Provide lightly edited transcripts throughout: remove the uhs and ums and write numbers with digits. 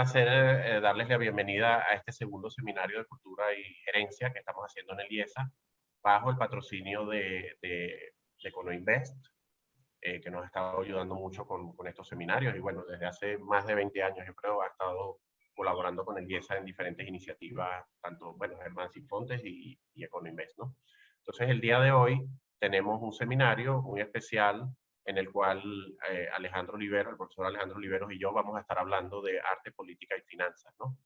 placer darles la bienvenida a este segundo seminario de cultura y gerencia que estamos haciendo en el IESA, bajo el patrocinio de Econoinvest, que nos ha estado ayudando mucho con estos seminarios. Y bueno, desde hace más de 20 años, yo creo, ha estado colaborando con el IESA en diferentes iniciativas, tanto, bueno, Germán Cifontes y Econoinvest, ¿no? Entonces, el día de hoy tenemos un seminario muy especial en el cual Alejandro Oliveros, el profesor Alejandro Oliveros y yo vamos a estar hablando de arte, política y finanzas, ¿no?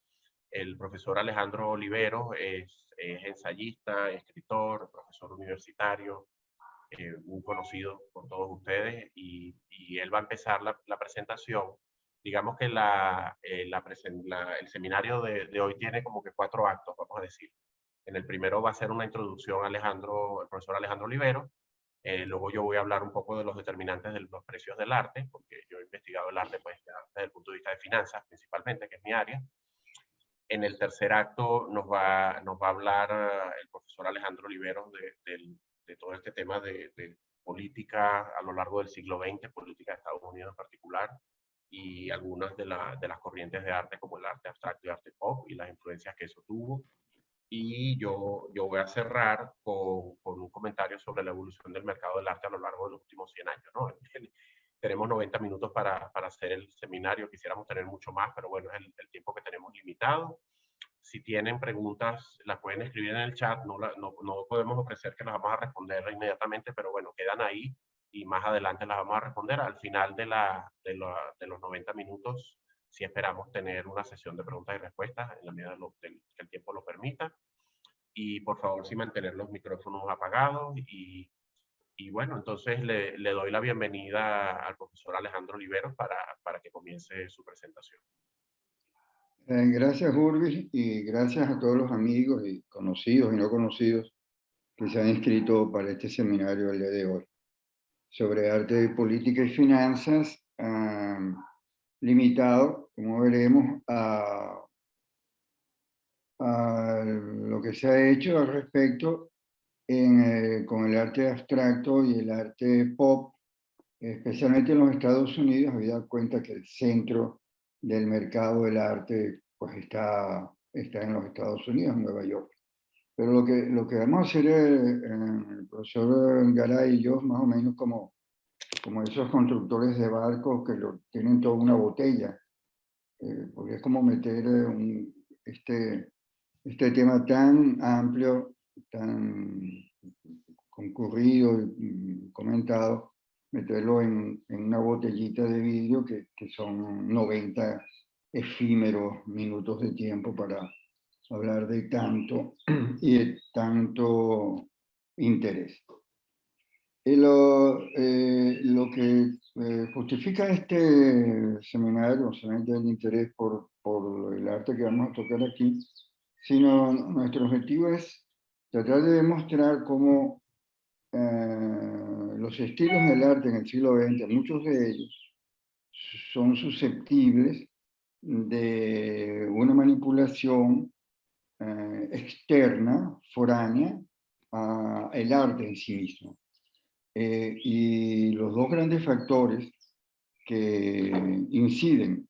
El profesor Alejandro Oliveros es ensayista, escritor, profesor universitario, muy conocido por todos ustedes, y él va a empezar la presentación. Digamos que el seminario de hoy tiene como que 4 actos, vamos a decir. En el primero va a ser una introducción a el profesor Alejandro Oliveros. Luego yo voy a hablar un poco de los determinantes de los precios del arte, porque yo he investigado el arte pues, desde el punto de vista de finanzas principalmente, que es mi área. En el tercer acto nos va a hablar el profesor Alejandro Oliveros de todo este tema de política a lo largo del siglo XX, política de Estados Unidos en particular, y algunas de las corrientes de arte como el arte abstracto y arte pop y las influencias que eso tuvo. Y yo voy a cerrar con un comentario sobre la evolución del mercado del arte a lo largo de los últimos 100 años, ¿no? Tenemos 90 minutos para hacer el seminario, quisiéramos tener mucho más, pero bueno, es el tiempo que tenemos limitado. Si tienen preguntas, las pueden escribir en el chat, no podemos ofrecer que las vamos a responder inmediatamente, pero bueno, quedan ahí y más adelante las vamos a responder. Al final de los 90 minutos, si esperamos tener una sesión de preguntas y respuestas en la medida que el tiempo lo permita. Y por favor, sí mantener los micrófonos apagados. Y bueno, entonces le doy la bienvenida al profesor Alejandro Oliveros para que comience su presentación. Gracias, Urbis, y gracias a todos los amigos y conocidos y no conocidos que se han inscrito para este seminario el día de hoy sobre arte, política y finanzas, limitado, como veremos, a lo que se ha hecho al respecto con el arte abstracto y el arte pop, especialmente en los Estados Unidos, habida cuenta que el centro del mercado del arte pues está en los Estados Unidos, en Nueva York. Pero lo que vamos a hacer el profesor Garay y yo, más o menos como esos constructores de barcos que tienen toda una botella, porque es como meter este tema tan amplio, tan concurrido y comentado, meterlo en una botellita de vidrio que son 90 efímeros minutos de tiempo para hablar de tanto y de tanto interés. Lo que justifica este seminario, no solamente el interés por el arte que vamos a tocar aquí, sino nuestro objetivo es tratar de demostrar cómo los estilos del arte en el siglo XX, muchos de ellos, son susceptibles de una manipulación externa, foránea, al arte en sí mismo. Y los dos grandes factores que inciden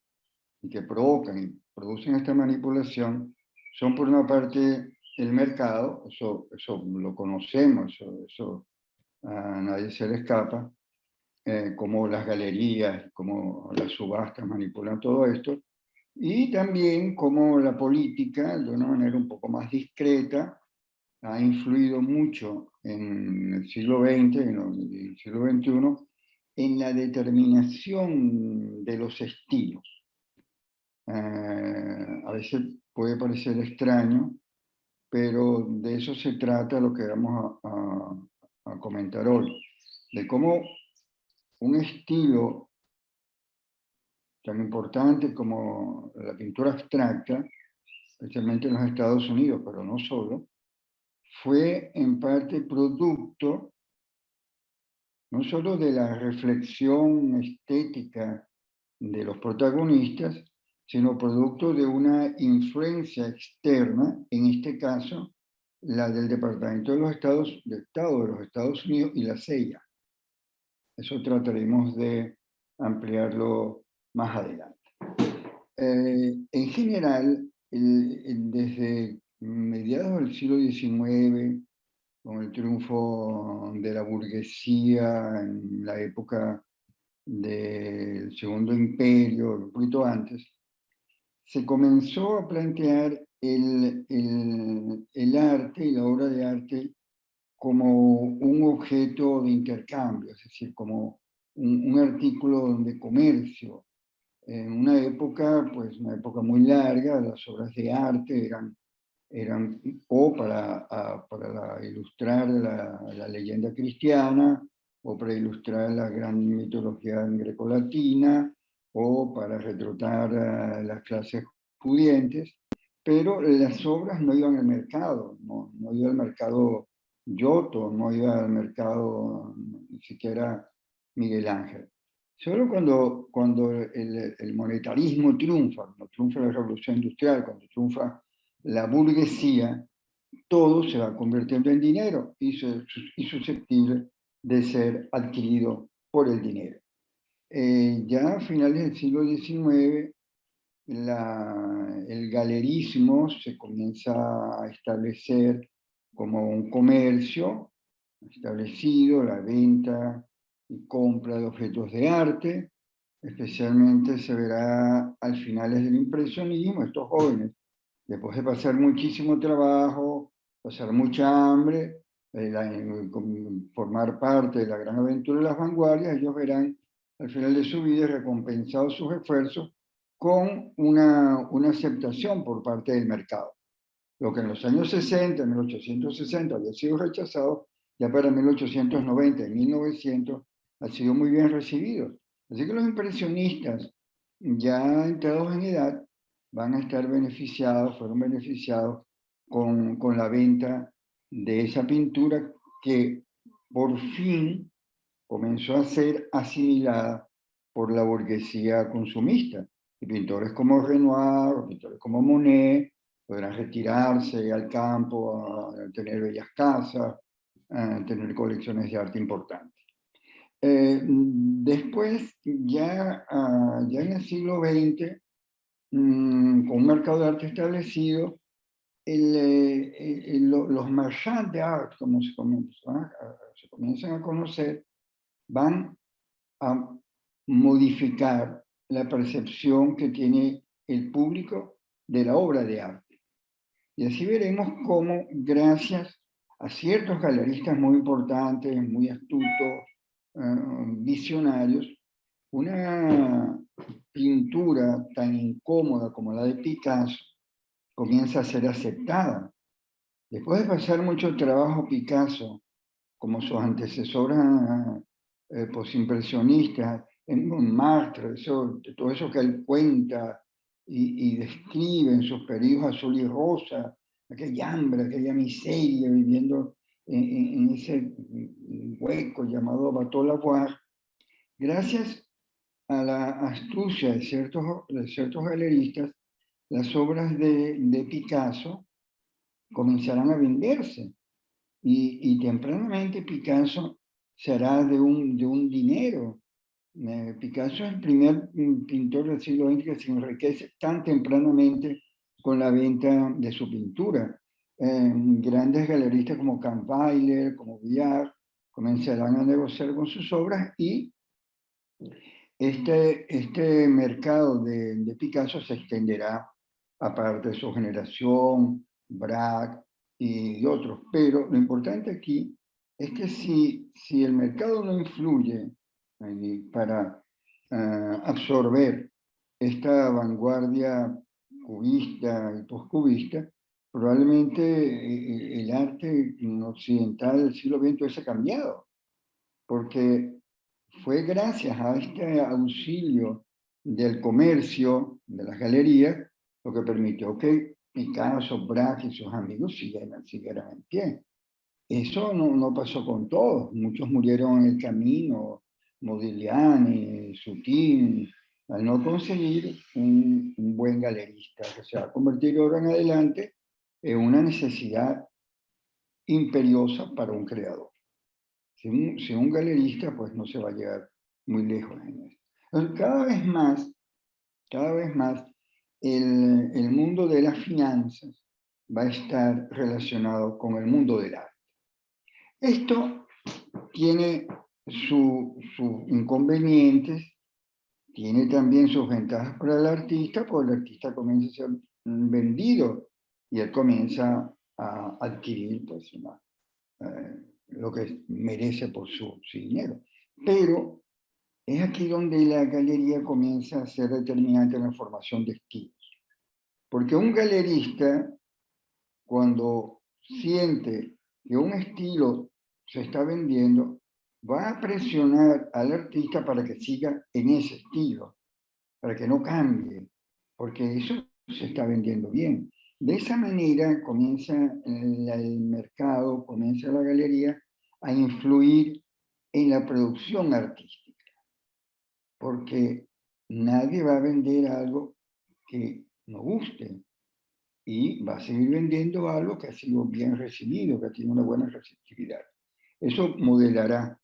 y que provocan y producen esta manipulación son, por una parte, el mercado, eso lo conocemos, eso a nadie se le escapa, como las galerías, como las subastas manipulan todo esto, y también como la política, de una manera un poco más discreta, ha influido mucho en el siglo XX, en el siglo XXI, en la determinación de los estilos. A veces puede parecer extraño, pero de eso se trata lo que vamos a comentar hoy, de cómo un estilo tan importante como la pintura abstracta, especialmente en los Estados Unidos, pero no solo, fue en parte producto no solo de la reflexión estética de los protagonistas, sino producto de una influencia externa, en este caso, la del Departamento de Estado de los Estados Unidos y la CIA. Eso trataremos de ampliarlo más adelante. En general, desde mediados del siglo XIX, con el triunfo de la burguesía en la época del Segundo Imperio, un poquito antes, se comenzó a plantear el arte y la obra de arte como un objeto de intercambio, es decir, como un artículo de comercio. En una época, pues una época muy larga, las obras de arte eran o para ilustrar la leyenda cristiana, o para ilustrar la gran mitología grecolatina, o para retratar a las clases pudientes, pero las obras no iban al mercado, no iba al mercado Giotto, no iba al mercado ni siquiera Miguel Ángel. Solo cuando el monetarismo triunfa, cuando triunfa la revolución industrial, cuando triunfa la burguesía, todo se va convirtiendo en dinero y susceptible de ser adquirido por el dinero. Ya a finales del siglo XIX, el galerismo se comienza a establecer como un comercio establecido, la venta y compra de objetos de arte. Especialmente se verá al finales del impresionismo, estos jóvenes, después de pasar muchísimo trabajo, pasar mucha hambre, formar parte de la gran aventura de las vanguardias, ellos verán al final de su vida recompensados sus esfuerzos con una aceptación por parte del mercado. Lo que en los años 60, en 1860, había sido rechazado, ya para 1890 y 1900 ha sido muy bien recibido. Así que los impresionistas, ya entrados en edad, van a estar beneficiados, fueron beneficiados con la venta de esa pintura que por fin comenzó a ser asimilada por la burguesía consumista. Y pintores como Renoir, pintores como Monet, podrán retirarse al campo, a tener bellas casas, a tener colecciones de arte importantes. Después, ya en el siglo XX, con un mercado de arte establecido, los marchands de arte, como se comienzan a conocer, van a modificar la percepción que tiene el público de la obra de arte. Y así veremos cómo, gracias a ciertos galeristas muy importantes, muy astutos, visionarios, una pintura tan incómoda como la de Picasso comienza a ser aceptada. Después de pasar mucho trabajo Picasso, como sus antecesoras posimpresionistas, en Montmartre, todo eso que él cuenta y describe en sus periodos azul y rosa, aquella hambre, aquella miseria viviendo en ese hueco llamado Bateau Lavoir, gracias a la astucia de ciertos galeristas, las obras de Picasso comenzarán a venderse. Y tempranamente Picasso será de un dinero. Picasso es el primer pintor del siglo XX que se enriquece tan tempranamente con la venta de su pintura. Grandes galeristas como Kahnweiler, como Vuillard, comenzarán a negociar con sus obras y este mercado de Picasso se extenderá a parte de su generación, Braque y otros. Pero lo importante aquí es que si el mercado no influye para absorber esta vanguardia cubista y postcubista, probablemente el arte occidental del siglo XX hubiese cambiado, porque fue gracias a este auxilio del comercio, de las galerías, lo que permitió que Picasso, Braque y sus amigos siguieran en pie. Eso no pasó con todos, muchos murieron en el camino, Modigliani, Sutin, al no conseguir un buen galerista, que se va a convertir ahora en adelante en una necesidad imperiosa para un creador. Si un galerista, pues no se va a llegar muy lejos en eso. Entonces, cada vez más, el mundo de las finanzas va a estar relacionado con el mundo del arte. Esto tiene sus inconvenientes, tiene también sus ventajas para el artista, porque el artista comienza a ser vendido y él comienza a adquirir pues, lo que merece por su dinero. Pero es aquí donde la galería comienza a ser determinante en la formación de estilos. Porque un galerista, cuando siente que un estilo se está vendiendo, va a presionar al artista para que siga en ese estilo, para que no cambie, porque eso se está vendiendo bien. De esa manera comienza el mercado, comienza la galería a influir en la producción artística, porque nadie va a vender algo que no guste y va a seguir vendiendo algo que ha sido bien recibido, que tiene una buena receptividad. Eso modelará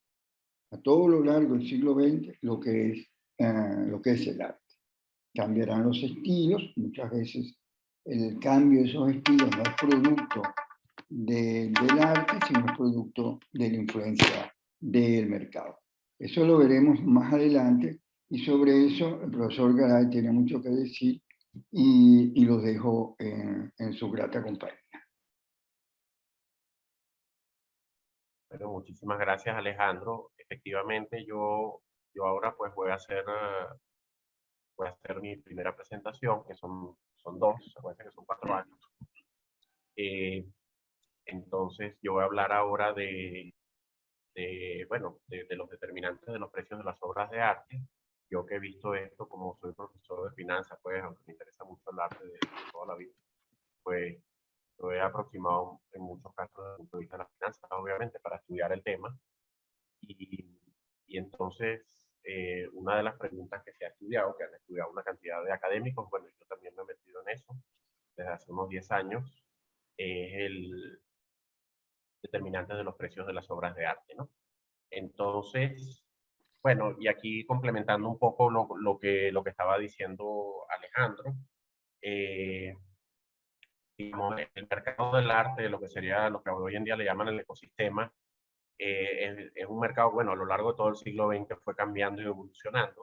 a todo lo largo del siglo XX lo que es el arte. Cambiarán los estilos, muchas veces el cambio de esos estilos no es producto del arte, sino es producto de la influencia del mercado. Eso lo veremos más adelante y sobre eso el profesor Garay tiene mucho que decir y los dejo en su grata compañía. Bueno, muchísimas gracias, Alejandro. Efectivamente, yo ahora pues voy a hacer mi primera presentación, que son dos, se puede decir que son 4 años. Eh, entonces, yo voy a hablar ahora bueno, de los determinantes de los precios de las obras de arte. Yo que he visto esto, como soy profesor de finanzas, pues, aunque me interesa mucho el arte de toda la vida, pues lo he aproximado en muchos casos desde el punto de vista de las finanzas, obviamente, para estudiar el tema. Y, y entonces, una de las preguntas que se ha estudiado, que han estudiado una cantidad de académicos, bueno, yo también me he metido en eso desde hace unos 10 años, es el determinante de los precios de las obras de arte, ¿no? Entonces, bueno, y aquí complementando un poco lo que estaba diciendo Alejandro, eh, digamos, el mercado del arte, lo que sería lo que hoy en día le llaman el ecosistema, es un mercado, bueno, a lo largo de todo el siglo XX fue cambiando y evolucionando,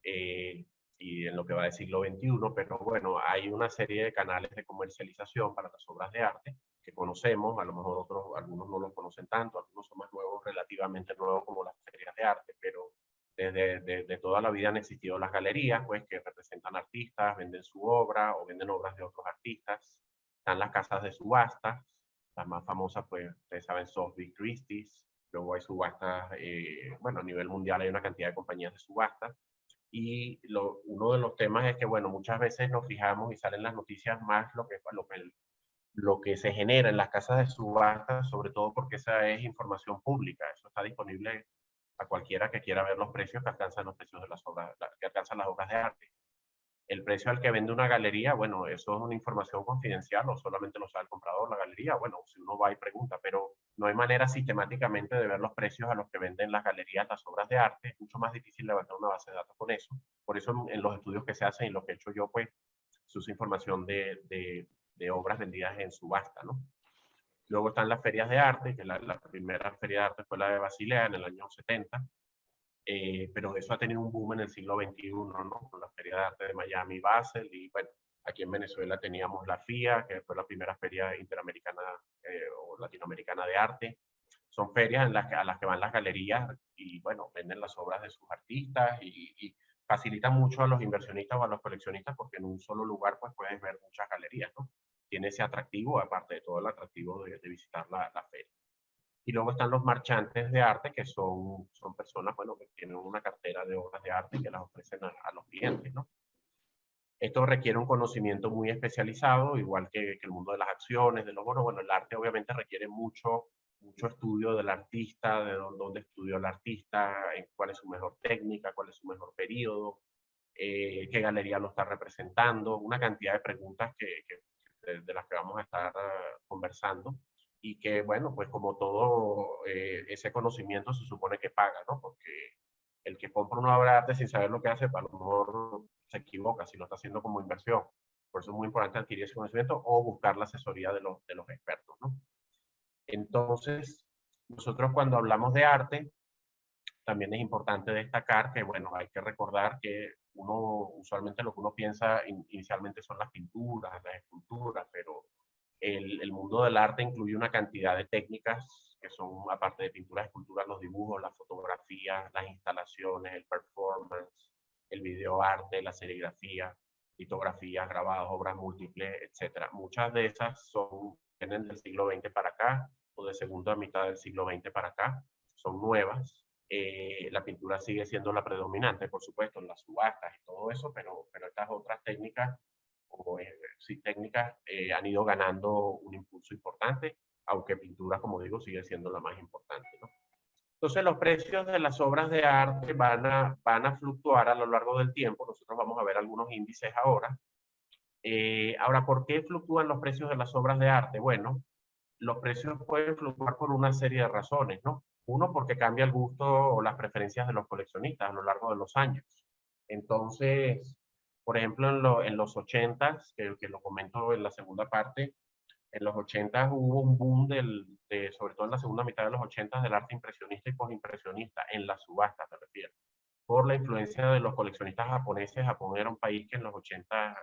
y en lo que va del siglo XXI, pero bueno, hay una serie de canales de comercialización para las obras de arte que conocemos, a lo mejor algunos no los conocen tanto, algunos son más nuevos, relativamente nuevos como las ferias de arte, pero desde toda la vida han existido las galerías, pues, que representan artistas, venden su obra o venden obras de otros artistas. Están las casas de subastas, las más famosas, pues, ustedes saben, Sotheby's, Christie's. Luego hay subastas, bueno, a nivel mundial hay una cantidad de compañías de subastas. Y uno de los temas es que, bueno, muchas veces nos fijamos y salen las noticias más lo que se genera en las casas de subastas, sobre todo porque esa es información pública. Eso está disponible a cualquiera que quiera ver los precios que alcanzan los precios de las obras, que alcanzan las obras de arte. El precio al que vende una galería, bueno, eso es una información confidencial o solamente lo sabe el comprador, la galería, bueno, si uno va y pregunta, pero no hay manera sistemáticamente de ver los precios a los que venden las galerías las obras de arte. Es mucho más difícil levantar una base de datos con eso. Por eso en los estudios que se hacen y lo que he hecho yo, pues, se usa información de obras vendidas en subasta, ¿no? Luego están las ferias de arte, que la primera feria de arte fue la de Basilea en el año 70, pero eso ha tenido un boom en el siglo XXI, ¿no? Con la Feria de Arte de Miami, Basel, y bueno, aquí en Venezuela teníamos la FIA, que fue la primera feria interamericana o latinoamericana de arte. Son ferias a las que van las galerías y, bueno, venden las obras de sus artistas y facilitan mucho a los inversionistas o a los coleccionistas porque en un solo lugar pues puedes ver muchas galerías, ¿no? Tiene ese atractivo, aparte de todo el atractivo de visitar la feria. Y luego están los marchantes de arte, que son personas, bueno, que tienen una cartera de obras de arte y que las ofrecen a los clientes, ¿no? Esto requiere un conocimiento muy especializado, igual que el mundo de las acciones, de los bonos. Bueno, el arte obviamente requiere mucho estudio del artista, de dónde estudió el artista, cuál es su mejor técnica, cuál es su mejor periodo, qué galería lo está representando, una cantidad de preguntas de las que vamos a estar conversando y que, bueno, pues como todo ese conocimiento se supone que paga, ¿no? Porque el que compra una obra de arte sin saber lo que hace, a lo mejor se equivoca si lo está haciendo como inversión. Por eso es muy importante adquirir ese conocimiento o buscar la asesoría de los expertos, ¿no? Entonces, nosotros cuando hablamos de arte, también es importante destacar que, bueno, hay que recordar que uno, usualmente lo que uno piensa inicialmente son las pinturas, las esculturas, pero el mundo del arte incluye una cantidad de técnicas que son, aparte de pinturas, esculturas, los dibujos, la fotografía, las instalaciones, el performance, el videoarte, la serigrafía, litografías, grabados, obras múltiples, etcétera. Muchas de esas vienen del siglo XX para acá o de segunda mitad del siglo XX para acá, son nuevas. La pintura sigue siendo la predominante, por supuesto, en las subastas y todo eso, pero estas otras técnicas o sí, técnicas han ido ganando un impulso importante, aunque pintura, como digo, sigue siendo la más importante, ¿no? Entonces, los precios de las obras de arte van a fluctuar a lo largo del tiempo. Nosotros vamos a ver algunos índices ahora. Ahora, ¿por qué fluctúan los precios de las obras de arte? Bueno, los precios pueden fluctuar por una serie de razones, ¿no? Uno, porque cambia el gusto o las preferencias de los coleccionistas a lo largo de los años. Entonces, por ejemplo, en los 80s, que lo comento en la segunda parte, en los 80s hubo un boom sobre todo en la segunda mitad de los 80s, del arte impresionista y postimpresionista, en las subastas, me refiero, por la influencia de los coleccionistas japoneses. Japón era un país que en los 80,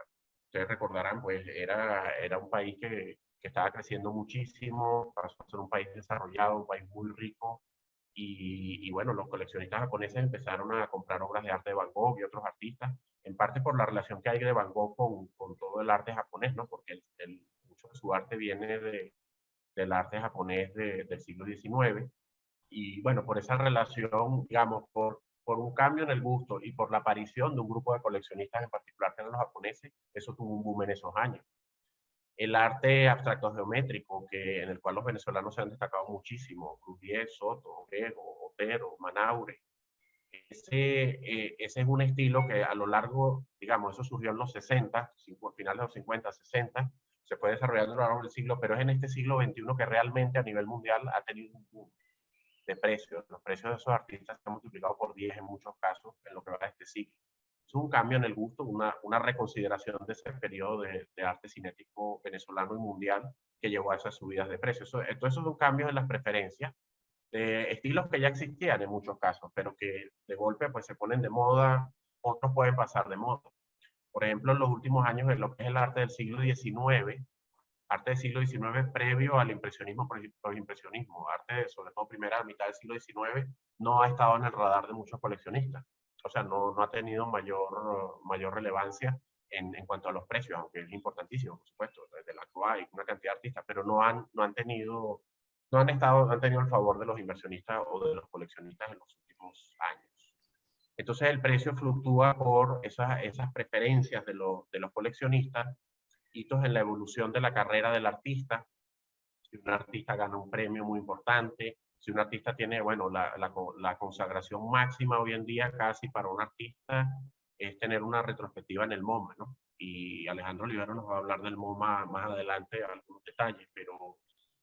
ustedes recordarán, pues era un país que estaba creciendo muchísimo, pasó a ser un país desarrollado, un país muy rico, y bueno, los coleccionistas japoneses empezaron a comprar obras de arte de Van Gogh y otros artistas, en parte por la relación que hay de Van Gogh con todo el arte japonés, ¿no? Porque mucho de su arte viene del arte japonés del siglo XIX, y bueno, por esa relación, digamos, por un cambio en el gusto y por la aparición de un grupo de coleccionistas en particular que eran los japoneses, eso tuvo un boom en esos años. El arte abstracto geométrico, en el cual los venezolanos se han destacado muchísimo, Rubier, Soto, Obrero, Otero, Manaure, ese es un estilo que a lo largo, digamos, eso surgió en los 60, finales de los 50, 60, se fue desarrollando a lo largo del siglo, pero es en este siglo XXI que realmente a nivel mundial ha tenido un boom de precios. Los precios de esos artistas se han multiplicado por 10 en muchos casos en lo que va de este siglo. Es un cambio en el gusto, una reconsideración de ese periodo de arte cinético venezolano y mundial que llevó a esas subidas de precios. Entonces, esos son cambios en las preferencias de estilos que ya existían en muchos casos, pero que de golpe pues se ponen de moda, otros pueden pasar de moda. Por ejemplo, en los últimos años, en lo que es el arte del siglo XIX, arte del siglo XIX previo al impresionismo, impresionismo, arte sobre todo primera mitad del siglo XIX, no ha estado en el radar de muchos coleccionistas. O sea, no ha tenido mayor relevancia en cuanto a los precios, aunque es importantísimo, por supuesto, desde la actual y una cantidad de artistas, pero no han tenido el favor de los inversionistas o de los coleccionistas en los últimos años. Entonces el precio fluctúa por esas preferencias de los coleccionistas, hitos en la evolución de la carrera del artista. Si un artista gana un premio muy importante, si un artista tiene, bueno, la consagración máxima hoy en día casi para un artista es tener una retrospectiva en el MoMA, ¿no? Y Alejandro Olivero nos va a hablar del MoMA más adelante, algunos detalles, pero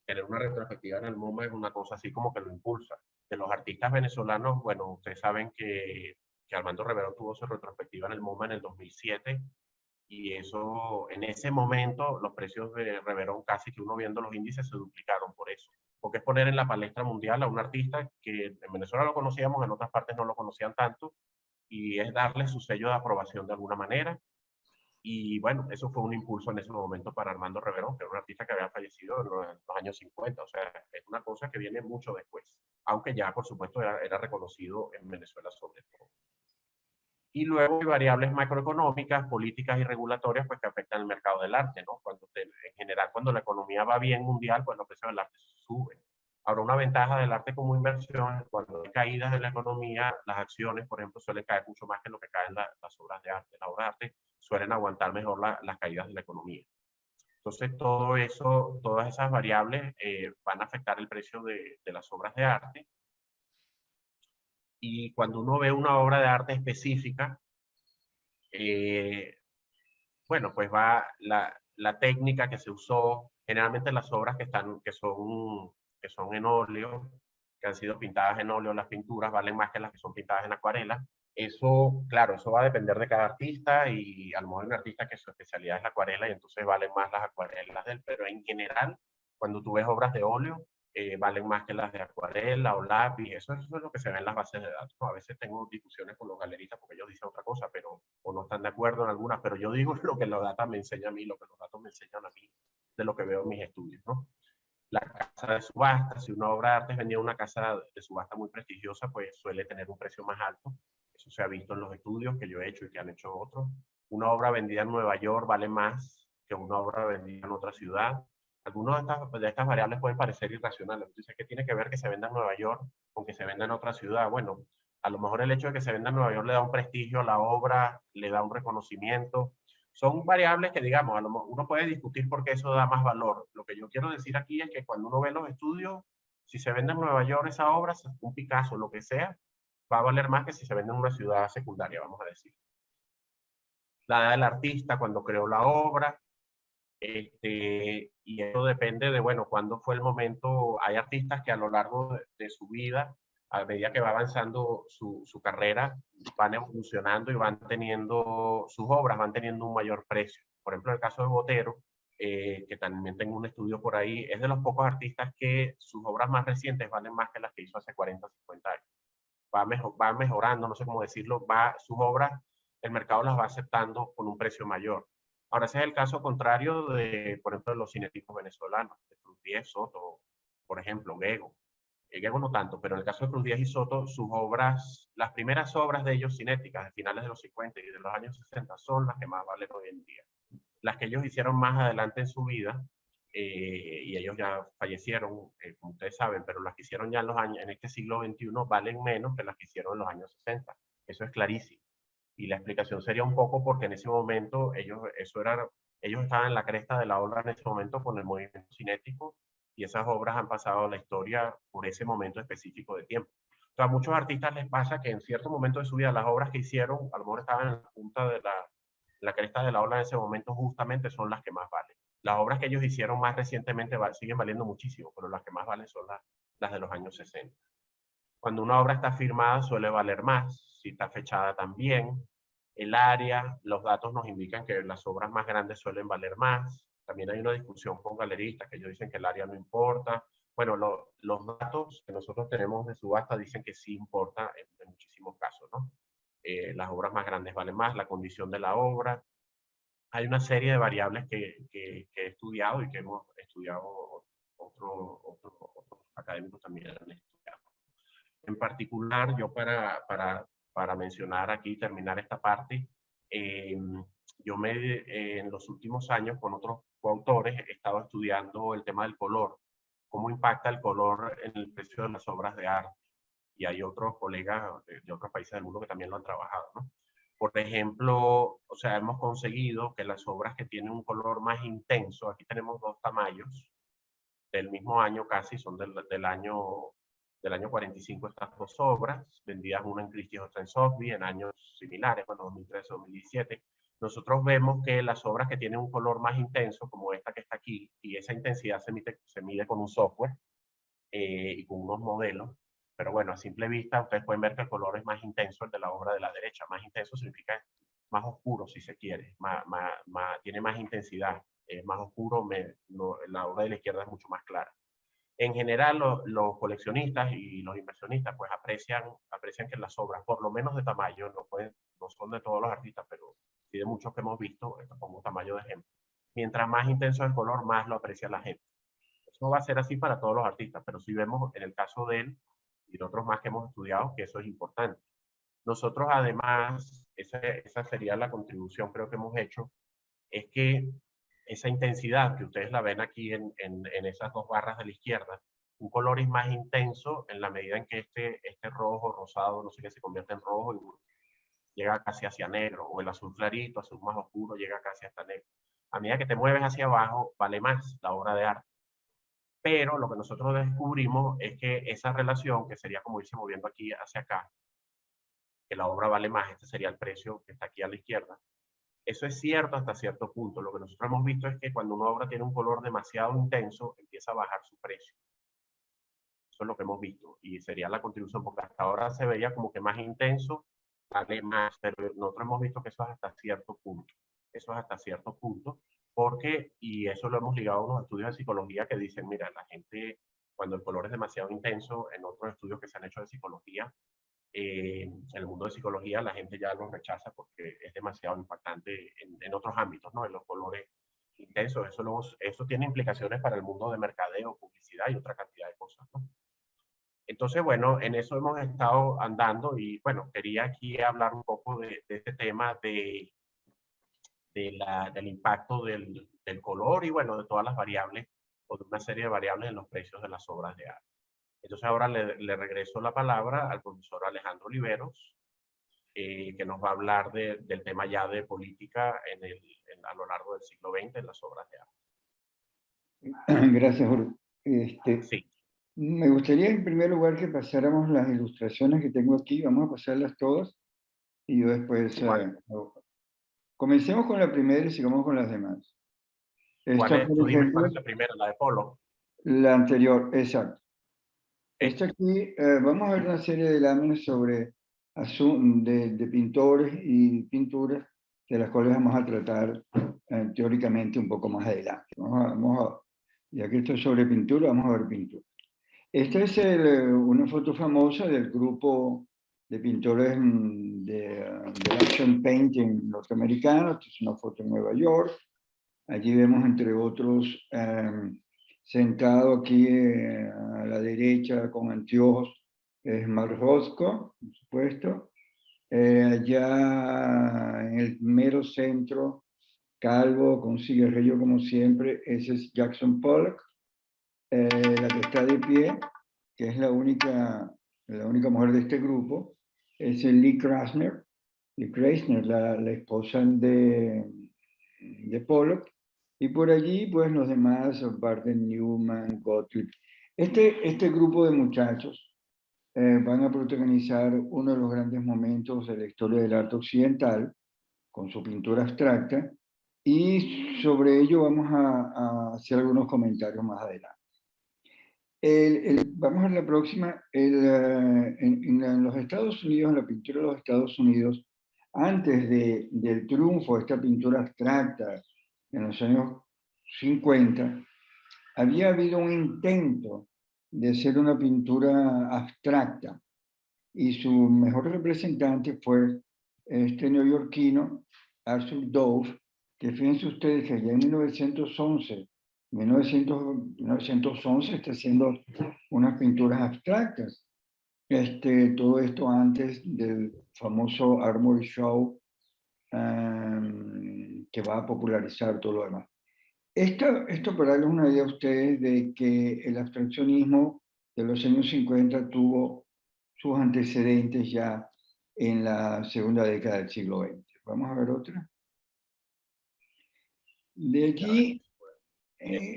tener una retrospectiva en el MoMA es una cosa así como que lo impulsa. De los artistas venezolanos, bueno, ustedes saben que Armando Rivero tuvo su retrospectiva en el MoMA en el 2007, y eso, en ese momento, los precios de Reverón, casi que uno viendo los índices, se duplicaron por eso. Porque es poner en la palestra mundial a un artista que en Venezuela lo conocíamos, en otras partes no lo conocían tanto, y es darle su sello de aprobación de alguna manera. Y bueno, eso fue un impulso en ese momento para Armando Reverón, que era un artista que había fallecido en los años 50. O sea, es una cosa que viene mucho después, aunque ya, por supuesto, era reconocido en Venezuela sobre todo. Y luego hay variables macroeconómicas, políticas y regulatorias, pues que afectan el mercado del arte, ¿no? En general, cuando la economía va bien mundial, pues los precios del arte suben. Ahora, una ventaja del arte como inversión es cuando hay caídas en la economía, las acciones, por ejemplo, suelen caer mucho más que lo que caen las obras de arte. Las obras de arte suelen aguantar mejor las caídas de la economía. Entonces, todo eso, todas esas variables van a afectar el precio de las obras de arte. Y cuando uno ve una obra de arte específica, bueno, pues va la técnica que se usó, generalmente las obras que son en óleo, que han sido pintadas en óleo, las pinturas valen más que las que son pintadas en acuarela, Eso, claro, eso va a depender de cada artista y a lo mejor hay un artista que su especialidad es la acuarela y entonces valen más las acuarelas de él, pero en general, cuando tú ves obras de óleo, valen más que las de acuarela o lápiz, eso es lo que se ve en las bases de datos. A veces tengo discusiones con los galeristas porque ellos dicen otra cosa, pero, o no están de acuerdo en algunas, pero yo digo lo que los datos me enseñan a mí, lo que los datos me enseñan a mí de lo que veo en mis estudios, ¿no? La casa de subasta, si una obra de arte es vendida en una casa de subasta muy prestigiosa, pues suele tener un precio más alto. Eso se ha visto en los estudios que yo he hecho y que han hecho otros. Una obra vendida en Nueva York vale más que una obra vendida en otra ciudad. Algunas de estas variables pueden parecer irracionales. Entonces, ¿qué tiene que ver que se venda en Nueva York con que se venda en otra ciudad? Bueno, a lo mejor el hecho de que se venda en Nueva York le da un prestigio a la obra, le da un reconocimiento. Son variables que, digamos, a lo mejor uno puede discutir por qué eso da más valor. Lo que yo quiero decir aquí es que cuando uno ve los estudios, si se vende en Nueva York esa obra, un Picasso, lo que sea, va a valer más que si se vende en una ciudad secundaria, vamos a decir. La edad del artista, cuando creó la obra, y eso depende de, bueno, cuándo fue el momento. Hay artistas que a lo largo de su vida, a medida que va avanzando su carrera, van evolucionando y van teniendo, sus obras van teniendo un mayor precio. Por ejemplo, en el caso de Botero, que también tengo un estudio por ahí, es de los pocos artistas que sus obras más recientes valen más que las que hizo hace 40 o 50 años. Va mejorando, no sé cómo decirlo, sus obras, el mercado las va aceptando con un precio mayor. Ahora, ese es el caso contrario de, por ejemplo, de los cinéticos venezolanos, de Cruz Diez, Soto, por ejemplo, Gego. Gego no tanto, pero en el caso de Cruz Diez y Soto, sus obras, las primeras obras de ellos cinéticas de finales de los 50 y de los años 60 son las que más valen hoy en día. Las que ellos hicieron más adelante en su vida, y ellos ya fallecieron, como ustedes saben, pero las que hicieron ya en, los años, en este siglo XXI valen menos que las que hicieron en los años 60. Eso es clarísimo. Y la explicación sería un poco porque en ese momento ellos estaban en la cresta de la ola en ese momento con el movimiento cinético y esas obras han pasado a la historia por ese momento específico de tiempo. O sea, a muchos artistas les pasa que en cierto momento de su vida las obras que hicieron a lo mejor estaban en la punta de la cresta de la ola en ese momento justamente son las que más valen. Las obras que ellos hicieron más recientemente siguen valiendo muchísimo, pero las que más valen son las de los años 60. Cuando una obra está firmada suele valer más, si está fechada también. El área, los datos nos indican que las obras más grandes suelen valer más. También hay una discusión con galeristas que ellos dicen que el área no importa. Bueno, los datos que nosotros tenemos de subasta dicen que sí importa en muchísimos casos, ¿no? Las obras más grandes valen más, la condición de la obra. Hay una serie de variables que he estudiado y que hemos estudiado otros académicos también han estudiado. En particular, yo para mencionar aquí, terminar esta parte, eh, en los últimos años con otros coautores he estado estudiando el tema del color, cómo impacta el color en el precio de las obras de arte. Y hay otros colegas de otros países del mundo que también lo han trabajado, ¿no? Por ejemplo, o sea, hemos conseguido que las obras que tienen un color más intenso, aquí tenemos dos tamaños del mismo año casi, son del año 45 estas dos obras, vendidas una en Christie's, otra en Sotheby's, en años similares, bueno, 2013, 2017. Nosotros vemos que las obras que tienen un color más intenso, como esta que está aquí, y esa intensidad se mide con un software y con unos modelos, pero bueno, a simple vista ustedes pueden ver que el color es más intenso, el de la obra de la derecha. Más intenso significa más oscuro, si se quiere, tiene más intensidad, es más oscuro, la obra de la izquierda es mucho más clara. En general, los coleccionistas y los inversionistas pues aprecian que las obras, por lo menos de tamaño, no son de todos los artistas, pero sí de muchos que hemos visto, esto pongo tamaño de ejemplo. Mientras más intenso el color, más lo aprecia la gente. Eso no va a ser así para todos los artistas, pero sí vemos en el caso de él y de otros más que hemos estudiado que eso es importante. Nosotros además, esa sería la contribución creo que hemos hecho, es que esa intensidad que ustedes la ven aquí en esas dos barras de la izquierda, un color es más intenso en la medida en que este rojo, rosado, no sé qué, se convierte en rojo y llega casi hacia negro, o el azul clarito, azul más oscuro, llega casi hasta negro. A medida que te mueves hacia abajo, vale más la obra de arte. Pero lo que nosotros descubrimos es que esa relación, que sería como irse moviendo aquí hacia acá, que la obra vale más, este sería el precio que está aquí a la izquierda. Eso es cierto hasta cierto punto. Lo que nosotros hemos visto es que cuando una obra tiene un color demasiado intenso, empieza a bajar su precio. Eso es lo que hemos visto y sería la contribución, porque hasta ahora se veía como que más intenso vale más, pero nosotros hemos visto que eso es hasta cierto punto. Eso es hasta cierto punto, porque, y eso lo hemos ligado a unos estudios de psicología que dicen, mira, la gente, cuando el color es demasiado intenso, en otros estudios que se han hecho de psicología, en el mundo de psicología la gente ya lo rechaza porque es demasiado impactante en otros ámbitos, ¿no? En los colores intensos. Eso tiene implicaciones para el mundo de mercadeo, publicidad y otra cantidad de cosas, ¿no? Entonces, bueno, en eso hemos estado andando y, bueno, quería aquí hablar un poco de este tema del impacto del color y, bueno, de todas las variables o de una serie de variables en los precios de las obras de arte. Entonces, ahora le regreso la palabra al profesor Alejandro Oliveros, que nos va a hablar del tema ya de política a lo largo del siglo XX en las obras de arte. Gracias, Jorge. Sí, Me gustaría en primer lugar que pasáramos las ilustraciones que tengo aquí. Vamos a pasarlas todas y yo después igual. comencemos con la primera y sigamos con las demás. ¿Cuál Esta, es? por Tú dime cuál ejemplo, es la primera, la de Polo. la anterior, exacto. Sí, Esta aquí, vamos a ver una serie de láminas sobre de pintores y pinturas de las cuales vamos a tratar teóricamente un poco más adelante. Ya que esto es sobre pintura, vamos a ver pintura. Esta es una foto famosa del grupo de pintores de action painting norteamericano. Esta es una foto en Nueva York. Allí vemos, entre otros, sentado aquí a la derecha con anteojos, es Mark Rothko, por supuesto. Allá en el mero centro, calvo, con cigarrillo como siempre, ese es Jackson Pollock. La que está de pie, que es la única mujer de este grupo, es Lee Krasner. Lee Krasner, la esposa de Pollock. Y por allí, pues los demás, Barton Newman, Gottlieb. Este grupo de muchachos van a protagonizar uno de los grandes momentos de la historia del arte occidental, con su pintura abstracta, y sobre ello vamos a hacer algunos comentarios más adelante. Vamos a la próxima. En los Estados Unidos, en la pintura de los Estados Unidos, antes del triunfo de esta pintura abstracta en los años 50, había habido un intento de hacer una pintura abstracta y su mejor representante fue este neoyorquino Arthur Dove, que fíjense ustedes que ya en 1911 está haciendo unas pinturas abstractas. Todo esto antes del famoso Armory Show, que va a popularizar todo lo demás. Esto para darles una idea a ustedes de que el abstraccionismo de los años 50 tuvo sus antecedentes ya en la segunda década del siglo XX. Vamos a ver otra. De aquí,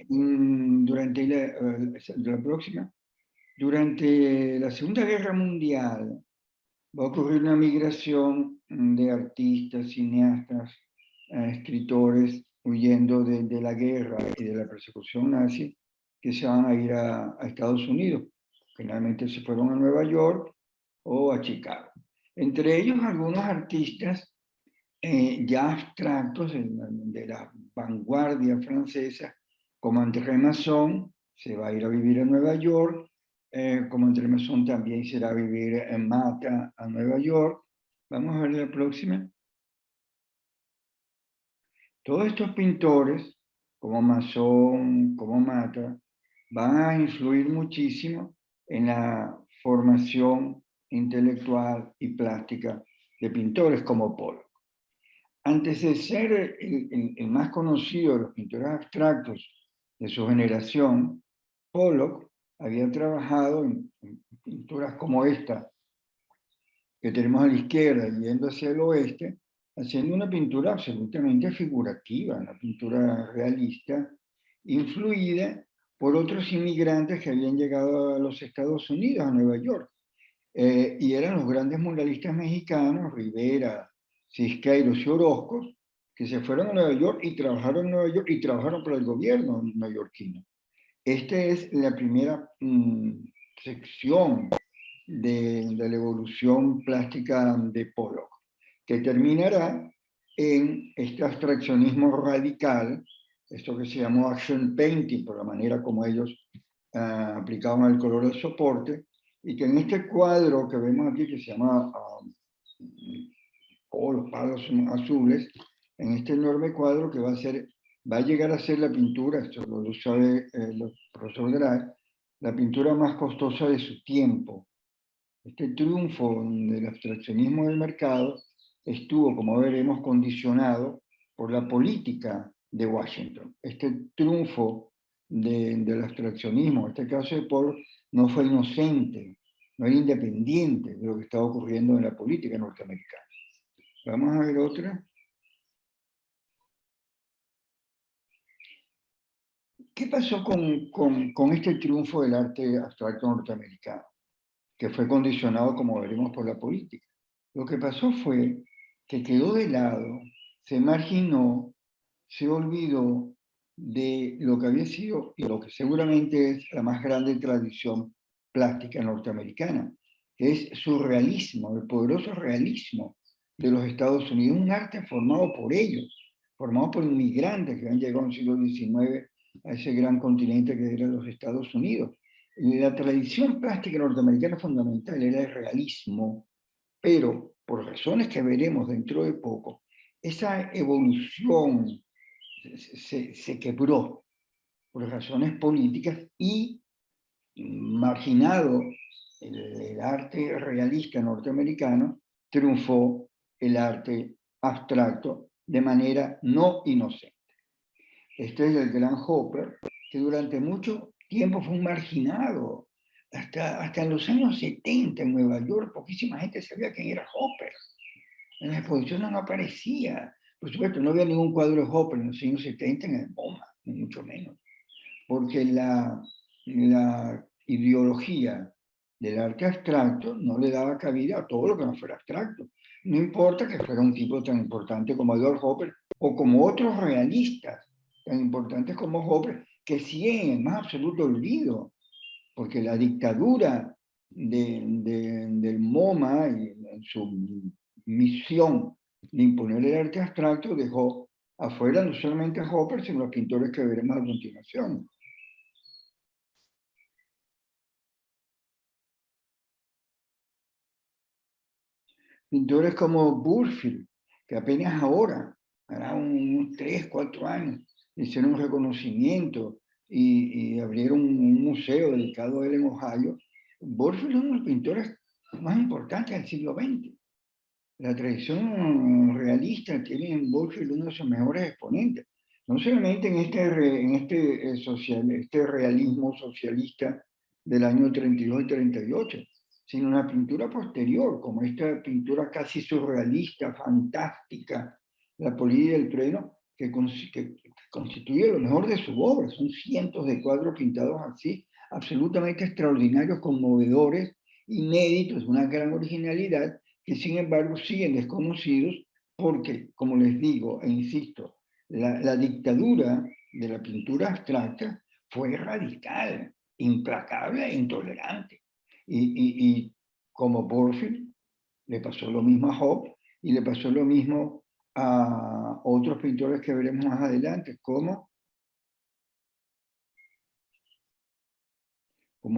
durante la próxima, durante la Segunda Guerra Mundial, va a ocurrir una migración de artistas, cineastas, escritores, huyendo de la guerra y de la persecución nazi, que se van a ir a Estados Unidos. Generalmente se fueron a Nueva York o a Chicago. Entre ellos algunos artistas ya abstractos de la vanguardia francesa, como André Masson, se va a ir a vivir a Nueva York, como André Masson también se irá a vivir en Mata, a Nueva York. Vamos a ver la próxima. Todos estos pintores, como Masson, como Mata, van a influir muchísimo en la formación intelectual y plástica de pintores como Pollock. Antes de ser el más conocido de los pintores abstractos de su generación, Pollock había trabajado en pinturas como esta, que tenemos a la izquierda, yendo hacia el oeste, haciendo una pintura absolutamente figurativa, una pintura realista, influida por otros inmigrantes que habían llegado a los Estados Unidos, a Nueva York. Y eran los grandes muralistas mexicanos, Rivera, Siqueiros y Orozco, que se fueron a Nueva York y trabajaron en Nueva York y trabajaron para el gobierno neoyorquino. Esta es la primera sección de la evolución plástica de Pollock, que terminará en este abstraccionismo radical, esto que se llamó action painting, por la manera como ellos aplicaban el color del soporte, y que en este cuadro que vemos aquí, que se llama Los palos azules, en este enorme cuadro que va a llegar a ser la pintura, esto lo sabe el profesor Gray, la pintura más costosa de su tiempo. Este triunfo del abstraccionismo del mercado estuvo, como veremos, condicionado por la política de Washington. Este triunfo del abstraccionismo, en este caso de Paul, no fue inocente, no era independiente de lo que estaba ocurriendo en la política norteamericana. Vamos a ver otra. ¿Qué pasó con este triunfo del arte abstracto norteamericano? Que fue condicionado, como veremos, por la política. Lo que pasó fue que quedó de lado, se marginó, se olvidó de lo que había sido y lo que seguramente es la más grande tradición plástica norteamericana, que es su realismo, el poderoso realismo de los Estados Unidos, un arte formado por ellos, formado por inmigrantes que han llegado en el siglo XIX a ese gran continente que era los Estados Unidos. La tradición plástica norteamericana fundamental era el realismo, pero por razones que veremos dentro de poco, esa evolución se quebró por razones políticas y marginado el arte realista norteamericano, triunfó el arte abstracto de manera no inocente. Este es el gran Hopper, que durante mucho tiempo fue un marginado. Hasta en los años 70 en Nueva York, poquísima gente sabía quién era Hopper. En la exposición no aparecía. Por supuesto, no había ningún cuadro de Hopper en los años 70 en el MoMA, ni mucho menos. Porque la ideología del arte abstracto no le daba cabida a todo lo que no fuera abstracto. No importa que fuera un tipo tan importante como Edward Hopper o como otros realistas tan importantes como Hopper, que siguen en más absoluto olvido, porque la dictadura del MoMA y en su misión de imponer el arte abstracto dejó afuera no solamente a Hopper, sino a los pintores que veremos a continuación. Pintores como Burfield, que apenas ahora, hará unos 3, 4 años, hicieron un reconocimiento y abrieron un museo dedicado a él en Ohio. Burfield es uno de los pintores más importantes del siglo XX. La tradición realista tiene en Burfield uno de sus mejores exponentes. No solamente en este realismo socialista del año 32 y 38, sino una pintura posterior, como esta pintura casi surrealista, fantástica, La polilla y el trueno, que constituye lo mejor de su obra. Son cientos de cuadros pintados así, absolutamente extraordinarios, conmovedores, inéditos, una gran originalidad, que sin embargo siguen desconocidos porque, como les digo e insisto, la dictadura de la pintura abstracta fue radical, implacable e intolerante. Y como Burfield, le pasó lo mismo a Hope y le pasó lo mismo a otros pintores que veremos más adelante, como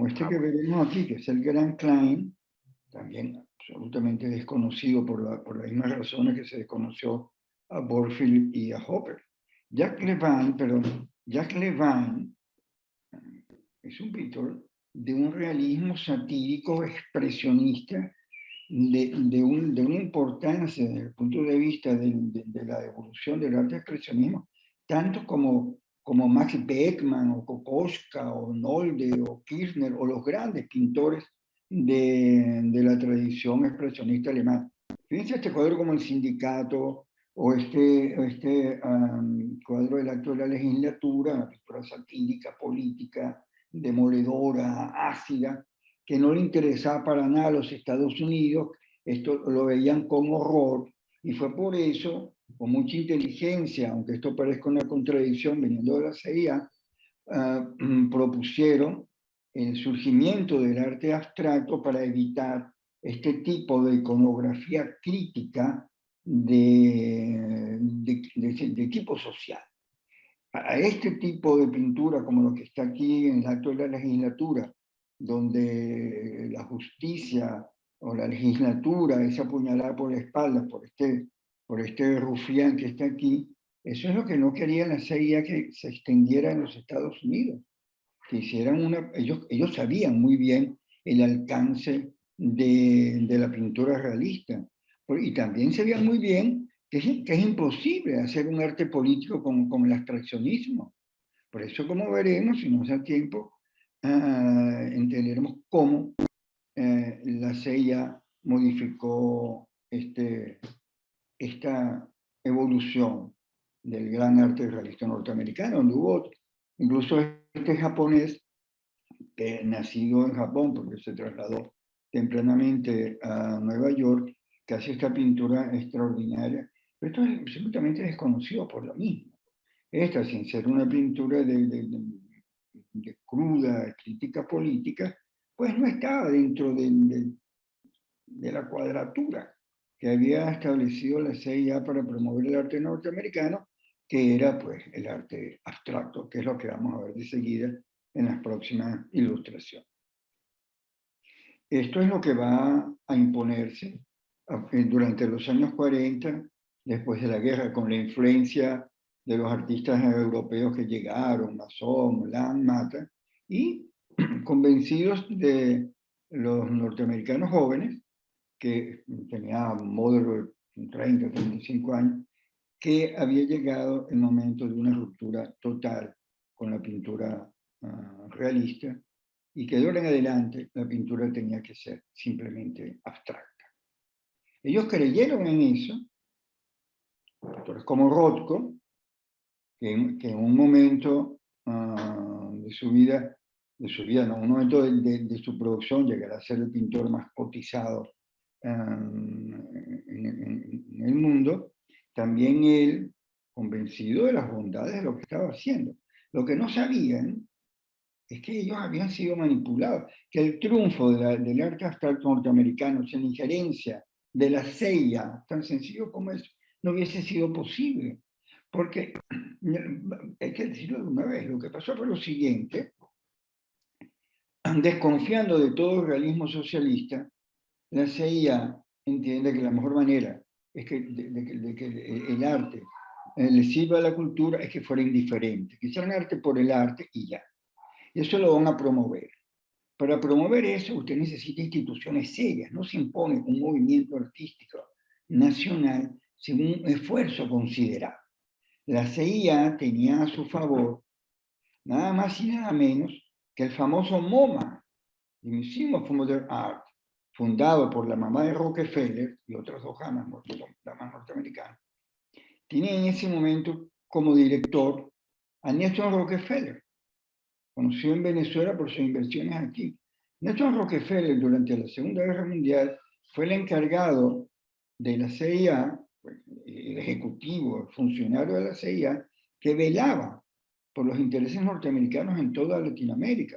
este que veremos aquí, que es el Gran Klein, también absolutamente desconocido por las mismas razones que se desconoció a Burfield y a Hopper. Jacques Levine es un pintor de un realismo satírico expresionista de una importancia desde el punto de vista de la evolución del arte expresionismo, tanto como Max Beckmann o Kokoschka o Nolde o Kirchner o los grandes pintores de la tradición expresionista alemana. Fíjense este cuadro como El Sindicato o este cuadro del acto de la legislatura, una pintura satírica, política, demoledora, ácida, que no le interesaba para nada a los Estados Unidos, esto lo veían con horror, y fue por eso, con mucha inteligencia, aunque esto parezca una contradicción viniendo de la CIA, propusieron el surgimiento del arte abstracto para evitar este tipo de iconografía crítica de tipo social. A este tipo de pintura, como lo que está aquí en el acto de la legislatura, donde la justicia o la legislatura es apuñalada por la espalda por este rufián que está aquí, eso es lo que no quería la CIA que se extendiera en los Estados Unidos, que hicieran ellos sabían muy bien el alcance de la pintura realista, y también sabían muy bien que es imposible hacer un arte político como el abstraccionismo. Por eso, como veremos, si nos da tiempo, entenderemos cómo la CIA modificó esta evolución del gran arte realista norteamericano, donde hubo incluso este japonés, nacido en Japón, porque se trasladó tempranamente a Nueva York, que hace esta pintura extraordinaria. Pero esto es absolutamente desconocido por lo mismo. Esta, sin ser una pintura de cruda crítica política, pues no estaba dentro de la cuadratura que había establecido la CIA para promover el arte norteamericano, que era pues el arte abstracto, que es lo que vamos a ver de seguida en las próximas ilustraciones. Esto es lo que va a imponerse durante los años 40, después de la guerra, con la influencia de los artistas europeos que llegaron, Masson, Lang, Mata, y convencidos de los norteamericanos jóvenes, que tenían Moderer 30, 35 años, que había llegado el momento de una ruptura total con la pintura realista, y que de ahora en adelante la pintura tenía que ser simplemente abstracta. Ellos creyeron en eso, autores como Rothko, que en un momento de su vida, no, un momento de su producción, llegará a ser el pintor más cotizado en el mundo, también él, convencido de las bondades de lo que estaba haciendo. Lo que no sabían es que ellos habían sido manipulados, que el triunfo del arte abstracto norteamericano, sin injerencia de la CIA, tan sencillo como eso, no hubiese sido posible. Porque, hay que decirlo de una vez, lo que pasó fue lo siguiente: desconfiando de todo el realismo socialista, la CIA entiende que la mejor manera es de que el arte le sirva a la cultura es que fuera indiferente, que hicieran arte por el arte y ya. Y eso lo van a promover. Para promover eso, usted necesita instituciones serias, no se impone un movimiento artístico nacional sin un esfuerzo considerable. La CIA tenía a su favor nada más y nada menos que el famoso MoMA, el Museum of Modern Art, fundado por la mamá de Rockefeller y otras dos damas norteamericanas. Tenía en ese momento como director a Nelson Rockefeller, conocido en Venezuela por sus inversiones aquí. Nelson Rockefeller, durante la Segunda Guerra Mundial, fue el encargado de la CIA, el ejecutivo, el funcionario de la CIA, que velaba por los intereses norteamericanos en toda Latinoamérica.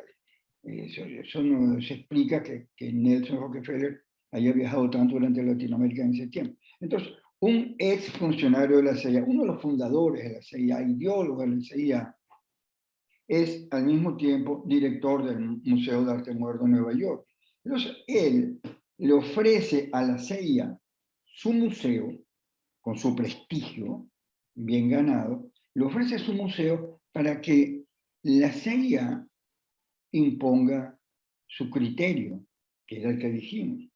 Eso no se explica que Nelson Rockefeller haya viajado tanto durante Latinoamérica en ese tiempo. Entonces, un ex funcionario de la CIA, uno de los fundadores de la CIA, ideólogo de la CIA, es al mismo tiempo director del Museo de Arte Moderno de Nueva York. Entonces, él le ofrece a la CIA su museo, con su prestigio bien ganado, le ofrece su museo para que la CIA imponga su criterio, que era el que dijimos: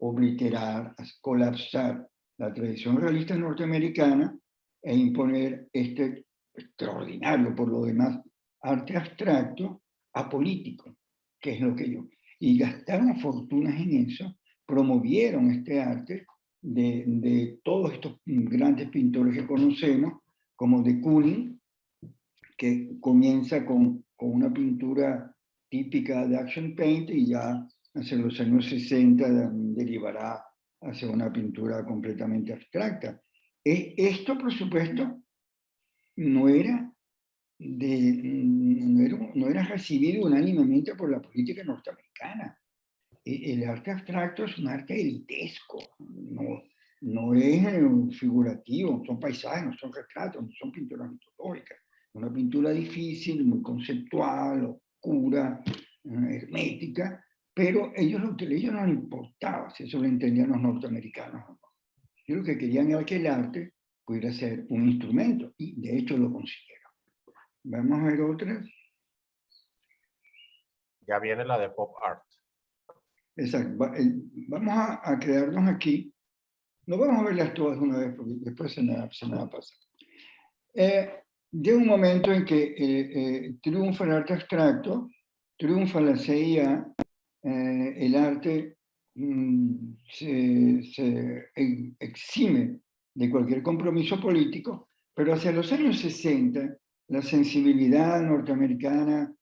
obliterar, colapsar la tradición realista norteamericana e imponer este extraordinario, por lo demás, arte abstracto apolítico, que es lo que yo. Y gastaron fortunas en eso, promovieron este arte de todos estos grandes pintores que conocemos, como de Kooning, que comienza con una pintura típica de action paint y ya hacia los años 60 derivará hacia una pintura completamente abstracta. Esto, por supuesto, no era no era recibido unánimemente por la política norteamericana. El arte abstracto es un arte elitesco, no es figurativo, son paisajes, no son retratos, no son pinturas mitológicas. Una pintura difícil, muy conceptual, oscura, hermética, pero ellos no les importaba si eso lo entendían los norteamericanos o no. Ellos lo que querían era que el arte pudiera ser un instrumento, y de hecho lo consiguieron. Vamos a ver otras. Ya viene la de pop art. Exacto. Vamos a quedarnos aquí. No vamos a verlas todas una vez, porque después se me va a pasar. Llega un momento en que triunfa el arte abstracto, triunfa la CIA, el arte se exime de cualquier compromiso político, pero hacia los años 60, la sensibilidad norteamericana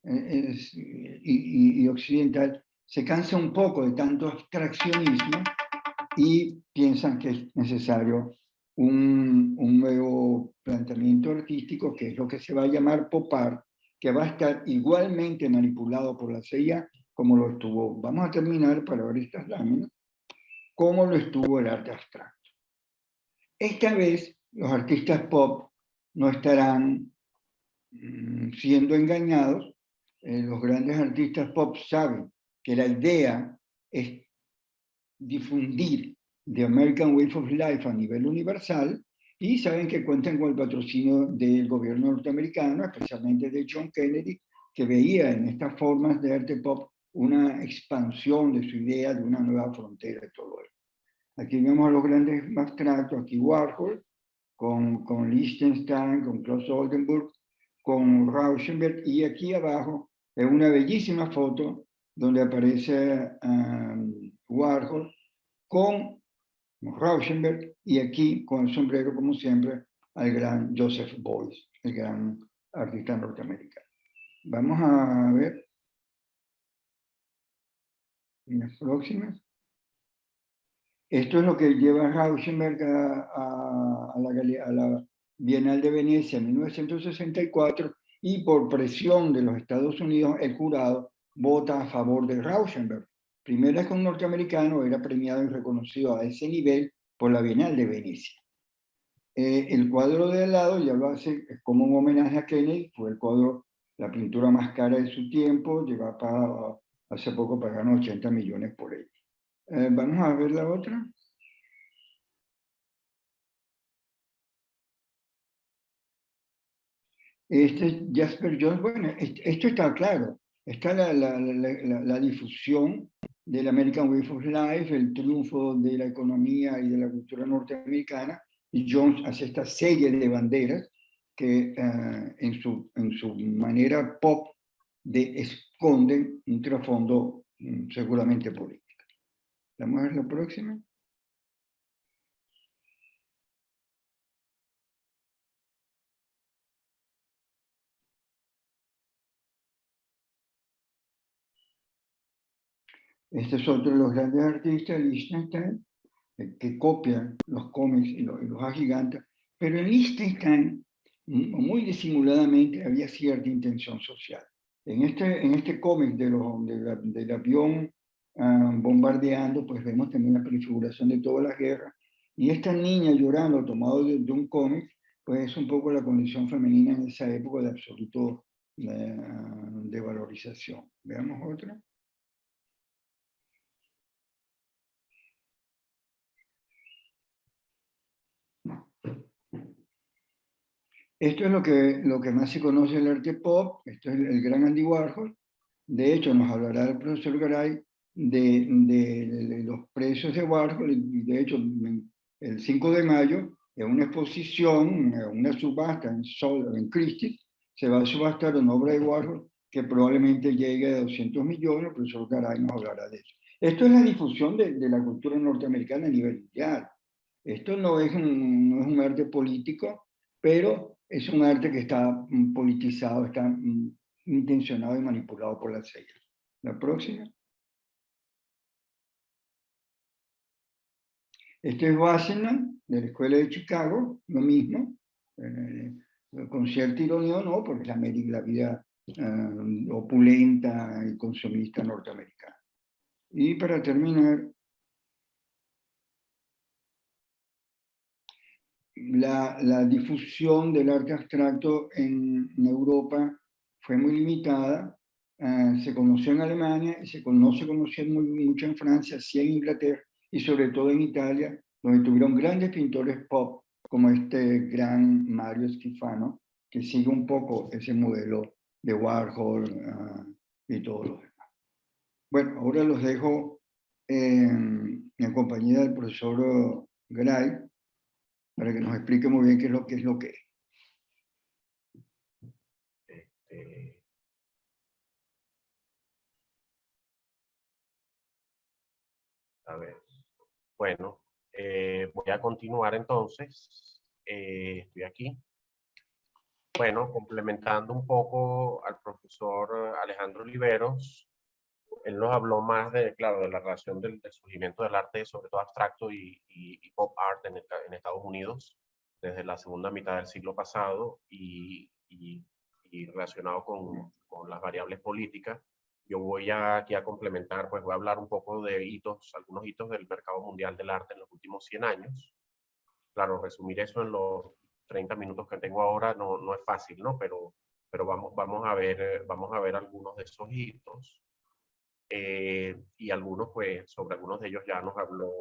y occidental se cansa un poco de tanto abstraccionismo y piensan que es necesario un nuevo planteamiento artístico, que es lo que se va a llamar pop art, que va a estar igualmente manipulado por la CIA como lo estuvo. Vamos a terminar para ver estas láminas, como lo estuvo el arte abstracto. Esta vez los artistas pop no estarán siendo engañados. Los grandes artistas pop saben que la idea es difundir The American Way of Life a nivel universal, y saben que cuentan con el patrocinio del gobierno norteamericano, especialmente de John Kennedy, que veía en estas formas de arte pop una expansión de su idea de una nueva frontera de todo esto. Aquí vemos a los grandes abstractos, aquí Warhol, con Lichtenstein, con Klaus Oldenburg, con Rauschenberg, y aquí abajo es una bellísima foto donde aparece Warhol con Rauschenberg, y aquí con el sombrero, como siempre, al gran Joseph Beuys, el gran artista norteamericano. Vamos a ver en las próximas. Esto es lo que lleva Rauschenberg a la Bienal de Venecia en 1964, y por presión de los Estados Unidos, el jurado vota a favor de Rauschenberg. Primera vez que un norteamericano era premiado y reconocido a ese nivel por la Bienal de Venecia. El cuadro de al lado ya lo hace como un homenaje a Kennedy, fue el cuadro, la pintura más cara de su tiempo, hace poco pagaron 80 millones por él. Vamos a ver la otra. Este es Jasper Jones. Bueno, esto está claro. Está la difusión del American Way of Life, el triunfo de la economía y de la cultura norteamericana, y Jones hace esta serie de banderas que en su manera pop esconden un trasfondo seguramente político. Vamos a ver la próxima. Este es otro de los grandes artistas, Lichtenstein, que copian los cómics y los agigantan, pero en Liechtenstein, muy disimuladamente, había cierta intención social. En este cómic del avión bombardeando, pues vemos también la prefiguración de todas las guerras, y esta niña llorando, tomado de un cómic, pues es un poco la condición femenina en esa época de absoluto de valorización. Veamos otra. Esto es lo que más se conoce del arte pop. Esto es el gran Andy Warhol. De hecho, nos hablará el profesor Garay de los precios de Warhol, y de hecho, el 5 de mayo, en una exposición, una subasta en Christie's, se va a subastar una obra de Warhol que probablemente llegue a 200 millones. El profesor Garay nos hablará de eso. Esto es la difusión de la cultura norteamericana a nivel mundial. Esto no es un arte político, pero es un arte que está politizado, está intencionado y manipulado por la CIA. La próxima. Este es Wasserman, de la Escuela de Chicago, lo mismo. con cierta ironía o no, porque la vida opulenta y consumista norteamericana. Y para terminar, la difusión del arte abstracto en Europa fue muy limitada. Se conoció en Alemania, no se conoció mucho en Francia, sí en Inglaterra y sobre todo en Italia, donde tuvieron grandes pintores pop como este gran Mario Schifano, que sigue un poco ese modelo de Warhol y todo lo demás. Bueno, ahora los dejo en compañía del profesor Gray, para que nos explique muy bien qué es lo que es. A ver, bueno, voy a continuar entonces. Estoy aquí. Bueno, complementando un poco al profesor Alejandro Oliveros, él nos habló más de, claro, de la relación del surgimiento del arte, sobre todo abstracto y pop art en Estados Unidos, desde la segunda mitad del siglo pasado y relacionado con las variables políticas. Yo voy aquí a complementar, pues voy a hablar un poco de hitos, algunos hitos del mercado mundial del arte en los últimos 100 años. Claro, resumir eso en los 30 minutos que tengo ahora no es fácil, ¿no? Pero vamos a ver algunos de esos hitos. Y algunos, pues, sobre algunos de ellos ya nos habló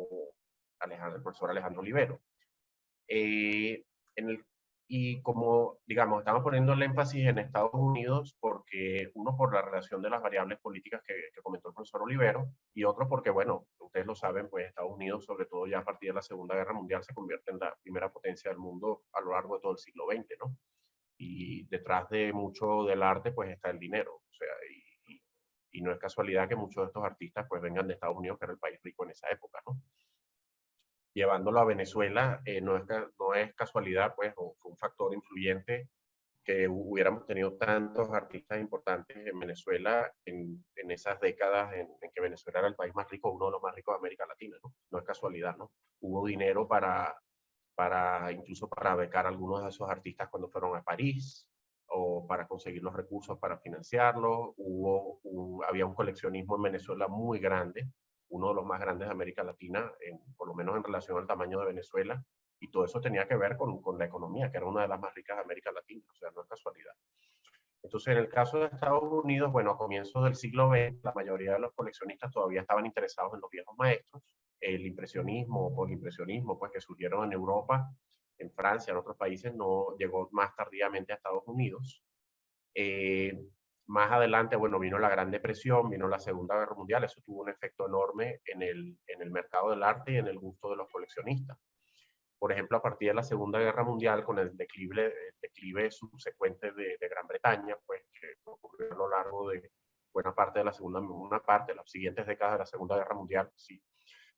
el profesor Alejandro Olivero. Y como, digamos, estamos poniendo el énfasis en Estados Unidos porque uno por la relación de las variables políticas que comentó el profesor Olivero y otro porque, bueno, ustedes lo saben, pues Estados Unidos, sobre todo ya a partir de la Segunda Guerra Mundial, se convierte en la primera potencia del mundo a lo largo de todo el siglo XX, ¿no? Y detrás de mucho del arte, pues está el dinero, o sea, y no es casualidad que muchos de estos artistas pues vengan de Estados Unidos, que era el país rico en esa época, ¿no? Llevándolo a Venezuela, no es casualidad, pues, o fue un factor influyente que hubiéramos tenido tantos artistas importantes en Venezuela en esas décadas en que Venezuela era el país más rico, uno de los más ricos de América Latina, ¿no? No es casualidad, ¿no? Hubo dinero incluso para becar a algunos de esos artistas cuando fueron a París, o para conseguir los recursos para financiarlo. Había un coleccionismo en Venezuela muy grande, uno de los más grandes de América Latina, por lo menos en relación al tamaño de Venezuela, y todo eso tenía que ver con la economía, que era una de las más ricas de América Latina, o sea, no es casualidad. Entonces, en el caso de Estados Unidos, bueno, a comienzos del siglo XX, la mayoría de los coleccionistas todavía estaban interesados en los viejos maestros. El impresionismo o polimpresionismo, pues que surgieron en Europa, en Francia, en otros países, no llegó más tardíamente a Estados Unidos. Más adelante, bueno, vino la Gran Depresión, vino la Segunda Guerra Mundial, eso tuvo un efecto enorme en el mercado del arte y en el gusto de los coleccionistas. Por ejemplo, a partir de la Segunda Guerra Mundial, con el declive subsecuente de Gran Bretaña, pues que ocurrió a lo largo de buena parte de las siguientes décadas de la Segunda Guerra Mundial, sí,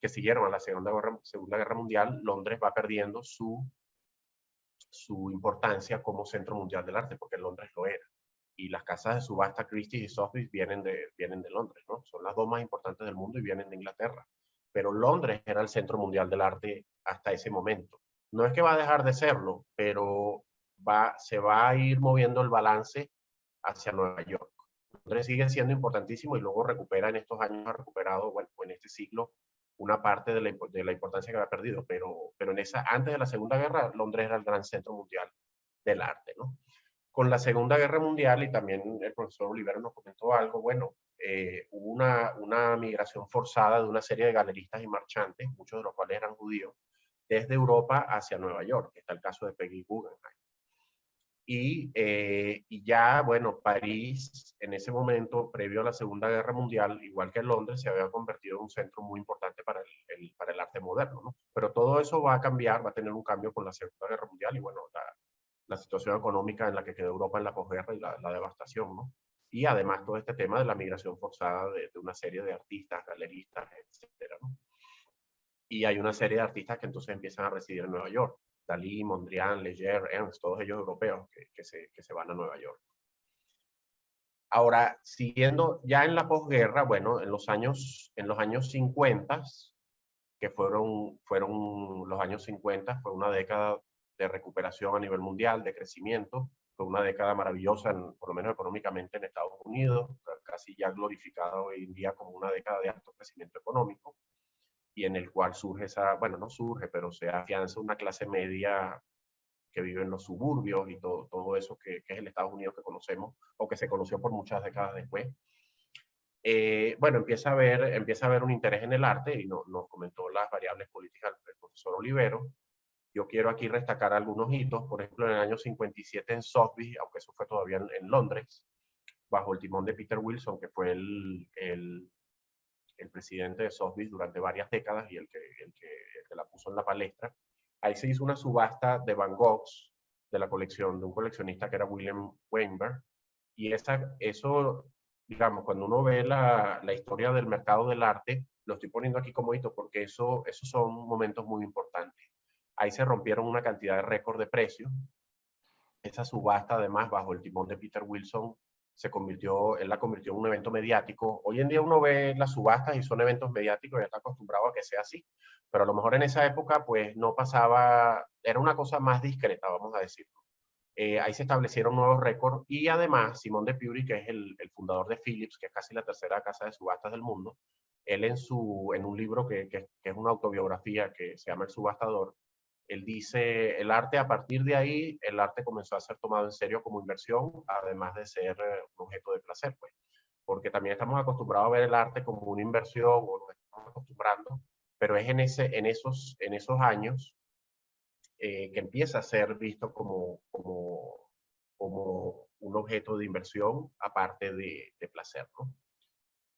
que siguieron a la Segunda Guerra Mundial, Londres va perdiendo su importancia como centro mundial del arte, porque Londres lo era. Y las casas de subasta Christie's y Sotheby's vienen de Londres, ¿no? Son las dos más importantes del mundo y vienen de Inglaterra. Pero Londres era el centro mundial del arte hasta ese momento. No es que va a dejar de serlo, pero se va a ir moviendo el balance hacia Nueva York. Londres sigue siendo importantísimo y luego recupera en estos años, ha recuperado, bueno, en este siglo, una parte de la importancia que había perdido, pero antes de la Segunda Guerra, Londres era el gran centro mundial del arte, ¿no? Con la Segunda Guerra Mundial, y también el profesor Olivero nos comentó algo, bueno, hubo una migración forzada de una serie de galeristas y marchantes, muchos de los cuales eran judíos, desde Europa hacia Nueva York, que está el caso de Peggy Guggenheim. Y ya, bueno, París, en ese momento, previo a la Segunda Guerra Mundial, igual que Londres, se había convertido en un centro muy importante para el arte moderno, ¿no? Pero todo eso va a cambiar, va a tener un cambio con la Segunda Guerra Mundial y, bueno, la situación económica en la que quedó Europa en la posguerra y la devastación, ¿no? Y además todo este tema de la migración forzada de una serie de artistas, galeristas, etcétera, ¿no? Y hay una serie de artistas que entonces empiezan a residir en Nueva York. Dalí, Mondrian, Leger, Ernst, todos ellos europeos que se van a Nueva York. Ahora, siguiendo ya en la posguerra, bueno, en los años 50, que fueron los años 50, fue una década de recuperación a nivel mundial, de crecimiento. Fue una década maravillosa, por lo menos económicamente en Estados Unidos, casi ya glorificada hoy en día como una década de alto crecimiento económico, y en el cual surge esa, bueno, no surge, pero se afianza una clase media que vive en los suburbios y todo eso que es el Estados Unidos que conocemos, o que se conoció por muchas décadas después. Bueno, empieza a haber un interés en el arte, y nos comentó las variables políticas el profesor Olivero. Yo quiero aquí destacar algunos hitos, por ejemplo, en el año 57 en Sotheby's, aunque eso fue todavía en Londres, bajo el timón de Peter Wilson, que fue el presidente de Sotheby's durante varias décadas y el que la puso en la palestra. Ahí se hizo una subasta de Van Goghs de la colección de un coleccionista que era William Weinberg, y eso, digamos, cuando uno ve la historia del mercado del arte, lo estoy poniendo aquí como hito porque esos son momentos muy importantes. Ahí se rompieron una cantidad de récord de precios. Esa subasta, además, bajo el timón de Peter Wilson, él la convirtió en un evento mediático. Hoy en día uno ve las subastas y son eventos mediáticos y está acostumbrado a que sea así. Pero a lo mejor en esa época, pues no pasaba, era una cosa más discreta, vamos a decirlo. Ahí se establecieron nuevos récords, y además Simon de Pury, que es el fundador de Philips, que es casi la tercera casa de subastas del mundo, él en un libro que es una autobiografía que se llama El Subastador, él dice, el arte, a partir de ahí, el arte comenzó a ser tomado en serio como inversión, además de ser un objeto de placer, pues. Porque también estamos acostumbrados a ver el arte como una inversión, o nos estamos acostumbrando, pero es en esos años que empieza a ser visto como un objeto de inversión, aparte de placer, ¿no?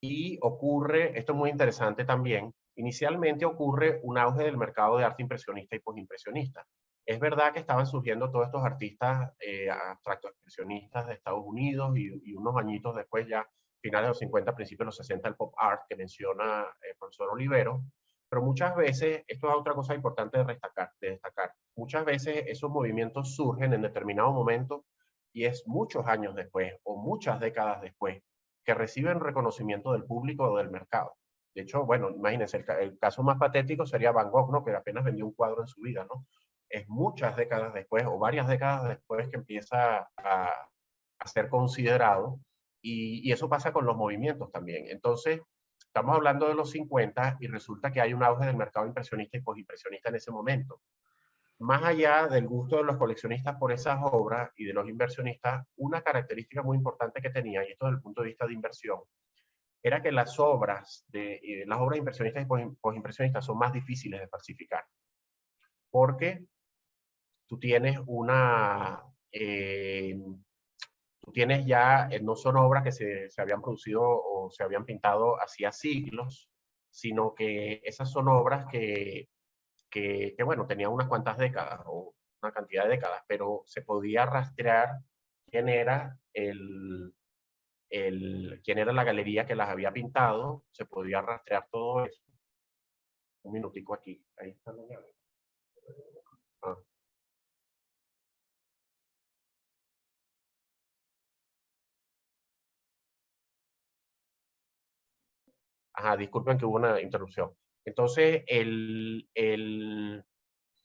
Y ocurre, esto es muy interesante también, inicialmente ocurre un auge del mercado de arte impresionista y postimpresionista. Es verdad que estaban surgiendo todos estos artistas abstractos expresionistas de Estados Unidos, y unos añitos después, ya finales de los 50, principios de los 60, el pop art que menciona el profesor Olivero. Pero muchas veces, esto es otra cosa importante de destacar, muchas veces esos movimientos surgen en determinado momento, y es muchos años después o muchas décadas después que reciben reconocimiento del público o del mercado. De hecho, bueno, imagínense, el caso más patético sería Van Gogh, ¿no? Que apenas vendió un cuadro en su vida, ¿no? Es muchas décadas después, o varias décadas después, que empieza a ser considerado, y eso pasa con los movimientos también. Entonces, estamos hablando de los 50 y resulta que hay un auge del mercado impresionista y postimpresionista en ese momento. Más allá del gusto de los coleccionistas por esas obras y de los inversionistas, una característica muy importante que tenía, y esto desde el punto de vista de inversión, era que las obras inversionistas y postimpresionistas son más difíciles de falsificar, porque tú tienes tú tienes ya, no son obras que se habían producido o se habían pintado hacía siglos, sino que esas son obras que bueno, tenía unas cuantas décadas o una cantidad de décadas, pero se podía rastrear quién era quién era la galería que las había pintado, se podía rastrear todo eso. Un minutico aquí, ahí está la llave. Ah. Ajá, disculpen que hubo una interrupción. Entonces,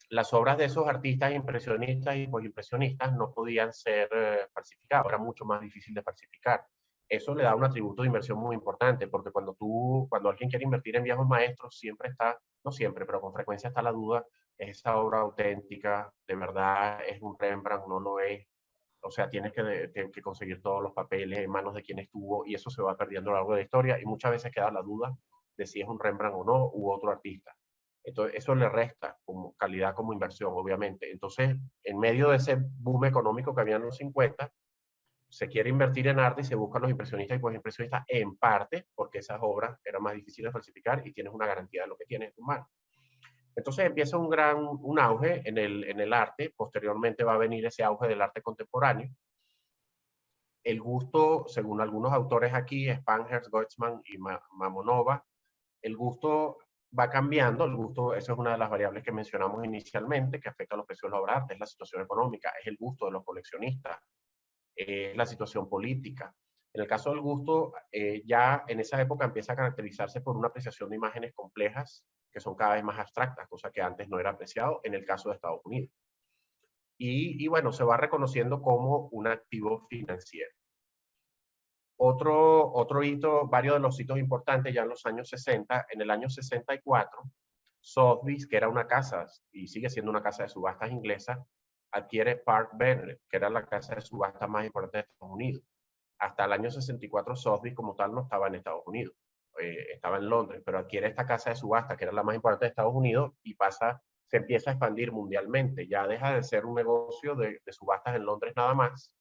las obras de esos artistas impresionistas y postimpresionistas no podían ser falsificadas, era mucho más difícil de falsificar. Eso le da un atributo de inversión muy importante, porque cuando alguien quiere invertir en viejos maestros, siempre está, no siempre, pero con frecuencia está la duda, ¿es esa obra auténtica? ¿De verdad es un Rembrandt? ¿No lo es? O sea, tienes que conseguir todos los papeles en manos de quien estuvo, y eso se va perdiendo a lo largo de la historia, y muchas veces queda la duda de si es un Rembrandt o no, u otro artista. Entonces, eso le resta como calidad como inversión, obviamente. Entonces, en medio de ese boom económico que había en los 50, se quiere invertir en arte y se buscan los impresionistas y postimpresionistas, en parte porque esas obras eran más difíciles de falsificar y tienes una garantía de lo que tienes en tu mano. Entonces empieza un auge en el arte. Posteriormente va a venir ese auge del arte contemporáneo. El gusto, según algunos autores aquí, Spanhers, Goetzmann y Mamonova, el gusto va cambiando. El gusto, esa es una de las variables que mencionamos inicialmente, que afecta a los precios de la obra de arte, es la situación económica, es el gusto de los coleccionistas, es la situación política. En el caso del gusto, ya en esa época empieza a caracterizarse por una apreciación de imágenes complejas que son cada vez más abstractas, cosa que antes no era apreciado en el caso de Estados Unidos. y bueno, se va reconociendo como un activo financiero. Otro hito, varios de los hitos importantes ya en los años 60, en el año 64, Sotheby's, que era una casa y sigue siendo una casa de subastas inglesa, adquiere Park Bennett, que era la casa de subastas más importante de Estados Unidos. Hasta el año 64 Sotheby's como tal no estaba en Estados Unidos, estaba en Londres, pero adquiere esta casa de subasta que era la más importante de Estados Unidos y se empieza a expandir mundialmente. Ya deja de ser un negocio de subastas en Londres nada más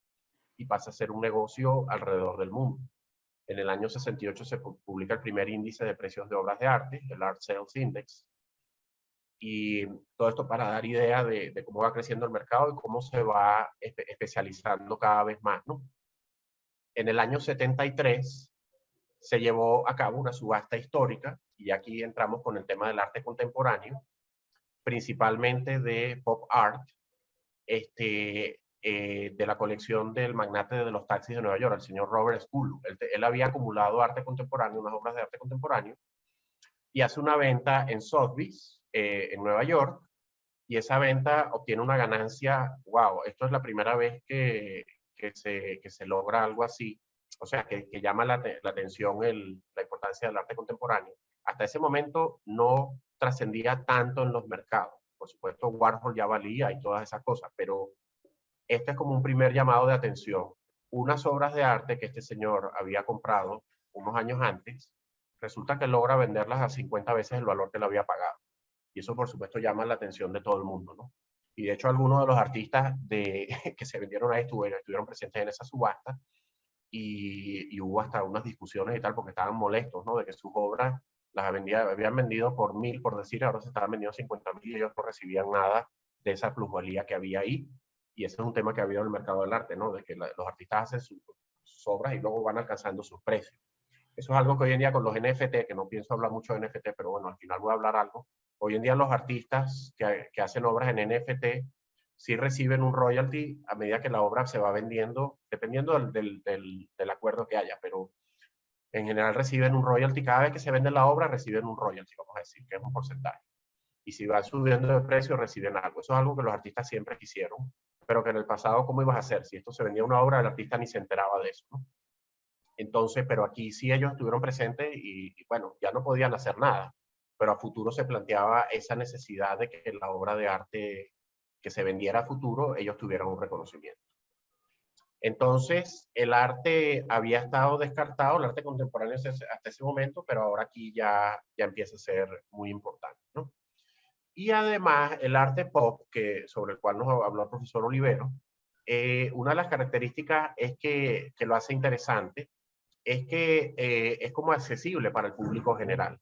y pasa a ser un negocio alrededor del mundo. En el año 68 se publica el primer índice de precios de obras de arte, el Art Sales Index, y todo esto para dar idea de cómo va creciendo el mercado y cómo se va especializando cada vez más, ¿no? En el año 73 se llevó a cabo una subasta histórica, y aquí entramos con el tema del arte contemporáneo, principalmente de pop art, de la colección del magnate de los taxis de Nueva York, el señor Robert Scull. Él había acumulado arte contemporáneo, unas obras de arte contemporáneo, y hace una venta en Sotheby's, en Nueva York, y esa venta obtiene una ganancia, wow, esto es la primera vez que se logra algo así, o sea, que llama la atención la importancia del arte contemporáneo. Hasta ese momento no trascendía tanto en los mercados. Por supuesto, Warhol ya valía y todas esas cosas, pero este es como un primer llamado de atención. Unas obras de arte que este señor había comprado unos años antes, resulta que logra venderlas a 50 veces el valor que le había pagado. Y eso, por supuesto, llama la atención de todo el mundo, ¿no? Y de hecho, algunos de los artistas que se vendieron ahí estuvieron presentes en esa subasta y hubo hasta unas discusiones y tal, porque estaban molestos, ¿no? De que sus obras habían vendido por 1.000, por decir, ahora se estaban vendiendo 50.000 y ellos no recibían nada de esa plusvalía que había ahí. Y ese es un tema que ha habido en el mercado del arte, ¿no? De que los artistas hacen sus obras y luego van alcanzando sus precios. Eso es algo que hoy en día con los NFT, que no pienso hablar mucho de NFT, pero bueno, al final voy a hablar algo. Hoy en día los artistas que hacen obras en NFT sí reciben un royalty a medida que la obra se va vendiendo, dependiendo del acuerdo que haya, pero en general reciben un royalty. Cada vez que se vende la obra reciben un royalty, vamos a decir, que es un porcentaje. Y si va subiendo de precio, reciben algo. Eso es algo que los artistas siempre quisieron, pero que en el pasado, ¿cómo ibas a hacer? Si esto se vendía una obra, el artista ni se enteraba de eso, ¿no? Entonces, pero aquí sí ellos estuvieron presentes y bueno, ya no podían hacer nada, pero a futuro se planteaba esa necesidad de que la obra de arte que se vendiera a futuro, ellos tuvieran un reconocimiento. Entonces, el arte había estado descartado, el arte contemporáneo hasta ese momento, pero ahora aquí ya empieza a ser muy importante, ¿no? Y además, el arte pop, sobre el cual nos habló el profesor Olivero, una de las características es que lo hace interesante, es que es como accesible para el público general.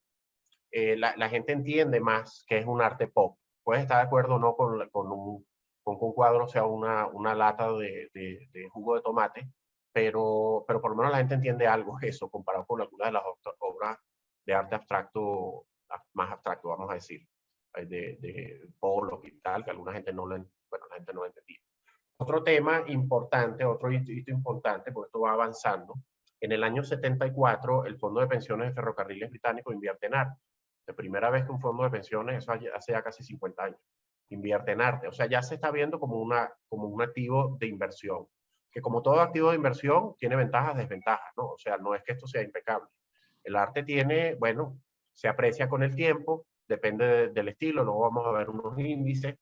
La gente entiende más que es un arte pop. Puedes estar de acuerdo o no con que un cuadro sea una lata de jugo de tomate, pero por lo menos la gente entiende algo de eso, comparado con algunas de las obras de arte abstracto, más abstracto, vamos a decir, de Pollock y tal, que alguna gente la gente no lo entendía. Otro tema importante, otro hito importante, porque esto va avanzando. En el año 74, el Fondo de Pensiones de Ferrocarriles Británicos invierte en arte. La primera vez que un fondo de pensiones, eso hace ya casi 50 años, invierte en arte. O sea, ya se está viendo como un activo de inversión, que como todo activo de inversión tiene ventajas, desventajas, ¿no? O sea, no es que esto sea impecable. El arte tiene, bueno, se aprecia con el tiempo, depende del estilo, luego vamos a ver unos índices,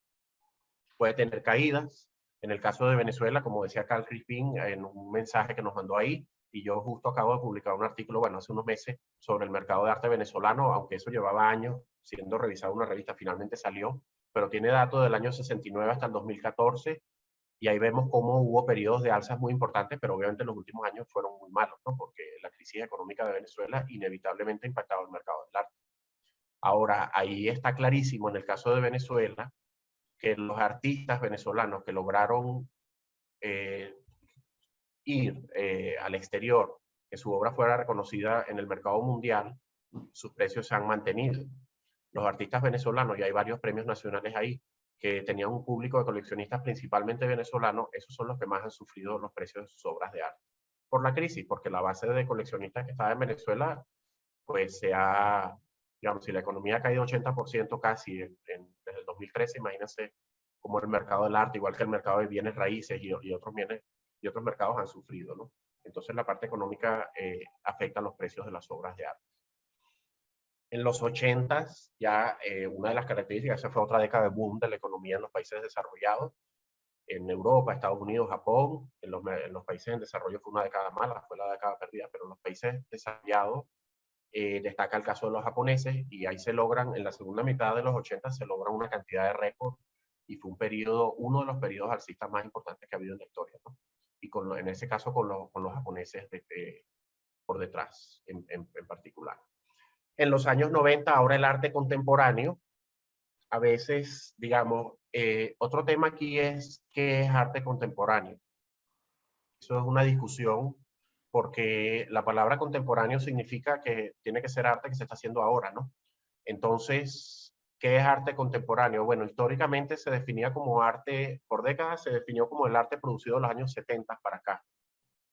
puede tener caídas. En el caso de Venezuela, como decía Carl Crispin en un mensaje que nos mandó ahí, y yo justo acabo de publicar un artículo, bueno, hace unos meses, sobre el mercado de arte venezolano, aunque eso llevaba años siendo revisado en una revista, finalmente salió, pero tiene datos del año 69 hasta el 2014, y ahí vemos cómo hubo periodos de alzas muy importantes, pero obviamente los últimos años fueron muy malos, ¿no? Porque la crisis económica de Venezuela inevitablemente ha impactado el mercado del arte. Ahora, ahí está clarísimo en el caso de Venezuela, que los artistas venezolanos que lograron ir al exterior, que su obra fuera reconocida en el mercado mundial, sus precios se han mantenido. Los artistas venezolanos, y hay varios premios nacionales ahí, que tenían un público de coleccionistas principalmente venezolanos, esos son los que más han sufrido los precios de sus obras de arte. Por la crisis, porque la base de coleccionistas que estaba en Venezuela, pues digamos, si la economía ha caído 80% casi desde el 2013, imagínense como el mercado del arte, igual que el mercado de bienes raíces y otros bienes y otros mercados han sufrido, ¿no? Entonces la parte económica afecta los precios de las obras de arte. En los 80s, ya una de las características, esa fue otra década de boom de la economía en los países desarrollados, en Europa, Estados Unidos, Japón, en los países en desarrollo fue una década mala, fue la década perdida, pero en los países desarrollados destaca el caso de los japoneses y ahí se logran, en la segunda mitad de los 80 se logran una cantidad de récords y fue un periodo, uno de los periodos alcistas más importantes que ha habido en la historia, ¿no? Y en ese caso con los japoneses por detrás en particular. En los años 90, ahora el arte contemporáneo, a veces, digamos, otro tema aquí es qué es arte contemporáneo. Eso es una discusión porque la palabra contemporáneo significa que tiene que ser arte que se está haciendo ahora, ¿no? Entonces, ¿qué es arte contemporáneo? Bueno, históricamente se definía como arte, por décadas se definió como el arte producido en los años 70 para acá.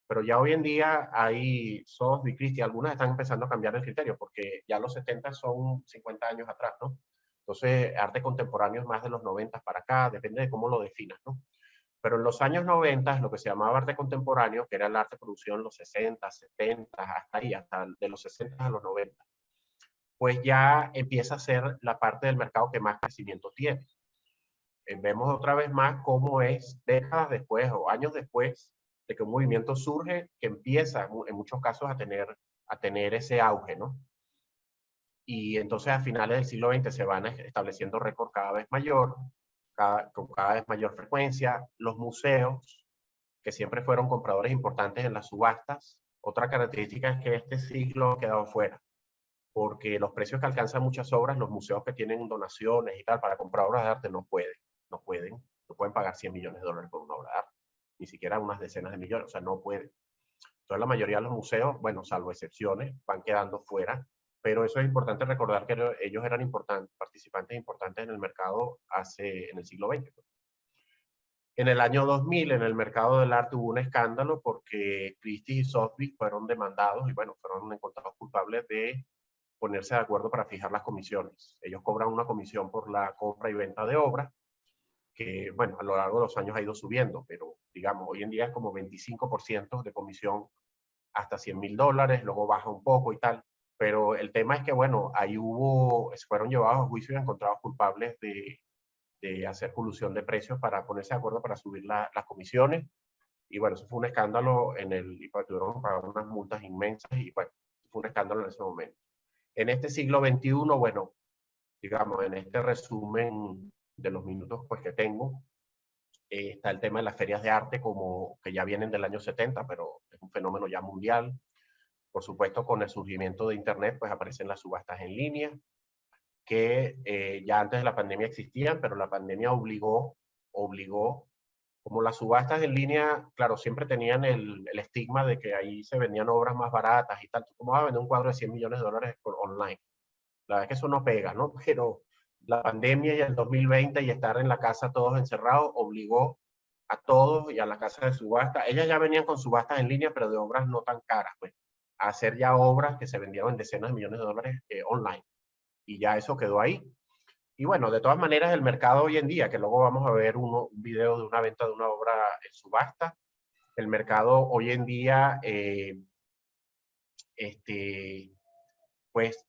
Pero ya hoy en día hay Sotheby's, Christie, algunas están empezando a cambiar el criterio porque ya los 70 son 50 años atrás, ¿no? Entonces, arte contemporáneo es más de los 90 para acá, depende de cómo lo definas, ¿no? Pero en los años 90, lo que se llamaba arte contemporáneo, que era el arte producido en los 60, 70, hasta ahí, hasta de los 60 a los 90, pues ya empieza a ser la parte del mercado que más crecimiento tiene. Vemos otra vez más cómo es décadas después o años después de que un movimiento surge, que empieza en muchos casos a tener ese auge, ¿no? Y entonces a finales del siglo XX se van estableciendo récords cada vez mayor, con cada vez mayor frecuencia. Los museos, que siempre fueron compradores importantes en las subastas, otra característica es que este siglo ha quedado fuera, porque los precios que alcanzan muchas obras, los museos que tienen donaciones y tal para comprar obras de arte no pueden pagar 100 millones de dólares por una obra de arte, ni siquiera unas decenas de millones, o sea, no pueden. Entonces la mayoría de los museos, bueno, salvo excepciones, van quedando fuera, pero eso es importante recordar que ellos eran participantes importantes en el mercado en el siglo XX. En el año 2000, en el mercado del arte hubo un escándalo porque Christie y Sotheby's fueron demandados y, bueno, fueron encontrados culpables de ponerse de acuerdo para fijar las comisiones. Ellos cobran una comisión por la compra y venta de obras, que, bueno, a lo largo de los años ha ido subiendo, pero, digamos, hoy en día es como 25% de comisión hasta $100,000, luego baja un poco y tal. Pero el tema es que, bueno, ahí fueron llevados a juicio y encontrados culpables de hacer colusión de precios para ponerse de acuerdo para subir las comisiones. Y bueno, eso fue un escándalo y tuvieron que pagar unas multas inmensas y bueno, fue un escándalo en ese momento. En este siglo XXI, bueno, digamos, en este resumen de los minutos pues, que tengo, está el tema de las ferias de arte como que ya vienen del año 70, pero es un fenómeno ya mundial. Por supuesto, con el surgimiento de Internet, pues aparecen las subastas en línea, que ya antes de la pandemia existían, pero la pandemia obligó, como las subastas en línea, claro, siempre tenían el estigma de que ahí se vendían obras más baratas y tal. ¿Cómo vas a vender un cuadro de 100 millones de dólares online? La verdad es que eso no pega, ¿no? Pero la pandemia y el 2020 y estar en la casa todos encerrados obligó a todos y a la casa de subasta. Ellas ya venían con subastas en línea, pero de obras no tan caras, pues, a hacer ya obras que se vendieron en decenas de millones de dólares online. Y ya eso quedó ahí. Y bueno, de todas maneras, el mercado hoy en día, que luego vamos a ver un video de una venta de una obra en subasta, el mercado hoy en día, pues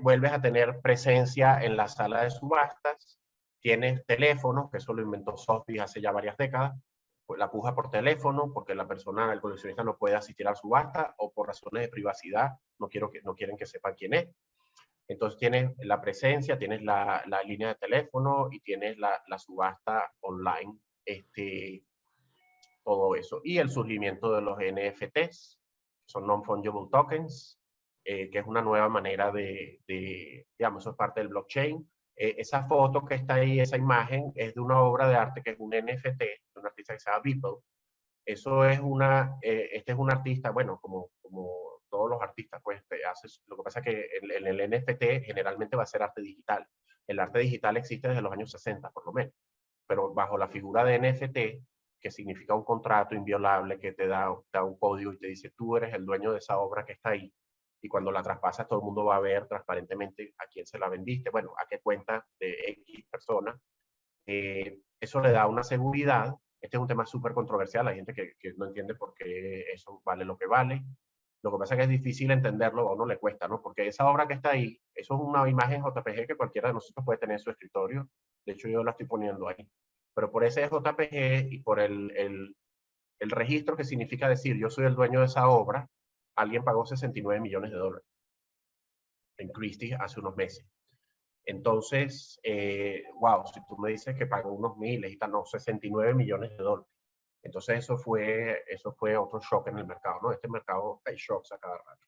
vuelves a tener presencia en la sala de subastas, tienes teléfonos, que eso lo inventó Sotheby's hace ya varias décadas, pues la puja por teléfono, porque la persona, el coleccionista no puede asistir a la subasta o por razones de privacidad no quieren que sepan quién es. Entonces tienes la presencia, tienes la línea de teléfono y tienes la subasta online, todo eso. Y el surgimiento de los NFTs, son Non-Fungible Tokens, que es una nueva manera digamos, eso es parte del blockchain. Esa foto que está ahí, esa imagen, es de una obra de arte que es un NFT, de un artista que se llama Beeple. Eso es este es un artista, bueno, como todos los artistas, pues lo que pasa es que el NFT generalmente va a ser arte digital. El arte digital existe desde los años 60, por lo menos, pero bajo la figura de NFT, que significa un contrato inviolable que te da un código y te dice tú eres el dueño de esa obra que está ahí, y cuando la traspasas todo el mundo va a ver transparentemente a quién se la vendiste, bueno, a qué cuenta de X persona, Eso le da una seguridad. Este es un tema súper controversial. Hay gente que no entiende por qué eso vale lo que vale. Lo que pasa es que es difícil entenderlo, a uno le cuesta, ¿no? Porque esa obra que está ahí, eso es una imagen JPG que cualquiera de nosotros puede tener en su escritorio. De hecho, yo la estoy poniendo ahí. Pero por ese JPG y por el registro que significa decir yo soy el dueño de esa obra, alguien pagó $69 millones en Christie's hace unos meses. Entonces, wow, si tú me dices que pagó unos miles y tal, no, $69 millones. Entonces eso fue otro shock en el mercado, ¿no? Este mercado hay shocks a cada rato.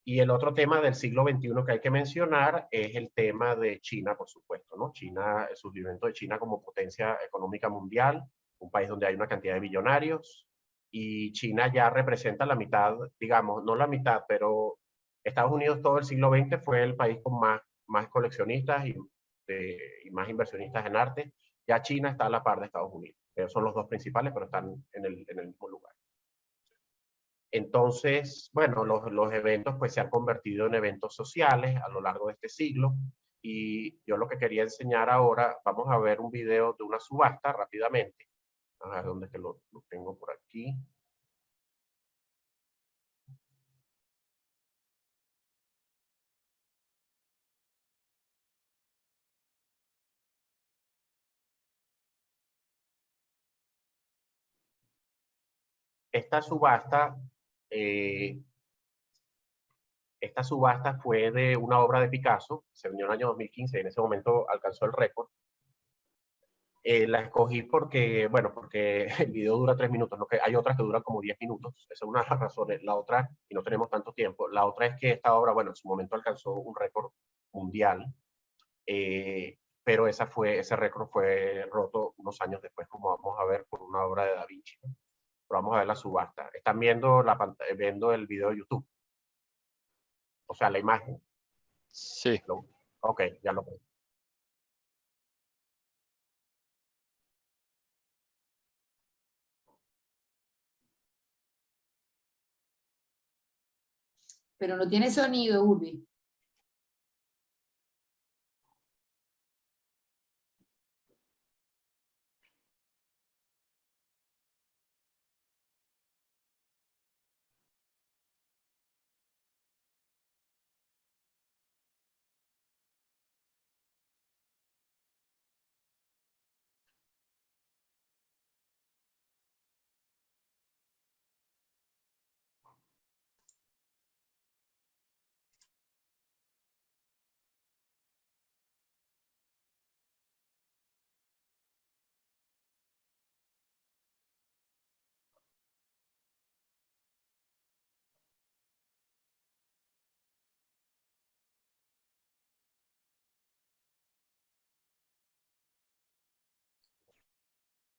Y el otro tema del siglo XXI que hay que mencionar es el tema de China, por supuesto, ¿no? China, el surgimiento de China como potencia económica mundial, un país donde hay una cantidad de billonarios, y China ya representa la mitad, digamos, no la mitad, pero Estados Unidos todo el siglo XX fue el país con más coleccionistas y más inversionistas en arte. Ya China está a la par de Estados Unidos. Ellos son los dos principales, pero están en el mismo lugar. Entonces, bueno, los eventos pues se han convertido en eventos sociales a lo largo de este siglo. Y yo lo que quería enseñar ahora, vamos a ver un video de una subasta rápidamente. A ver dónde es que lo tengo por aquí. Esta subasta, eh, esta subasta fue de una obra de Picasso, se vendió en el año 2015, en ese momento alcanzó el récord. La escogí porque, bueno, porque el video dura 3 minutos, ¿no? Que hay otras que duran como 10 minutos, esa es una de las razones. La otra, y no tenemos tanto tiempo, la otra es que esta obra, bueno, en su momento alcanzó un récord mundial, pero ese récord fue roto unos años después, como vamos a ver, por una obra de Da Vinci, ¿no? Pero vamos a ver la subasta. Están viendo, viendo el video de YouTube, o sea, la imagen. Sí. Ok, ya lo veo. Pero no tiene sonido, Urbi.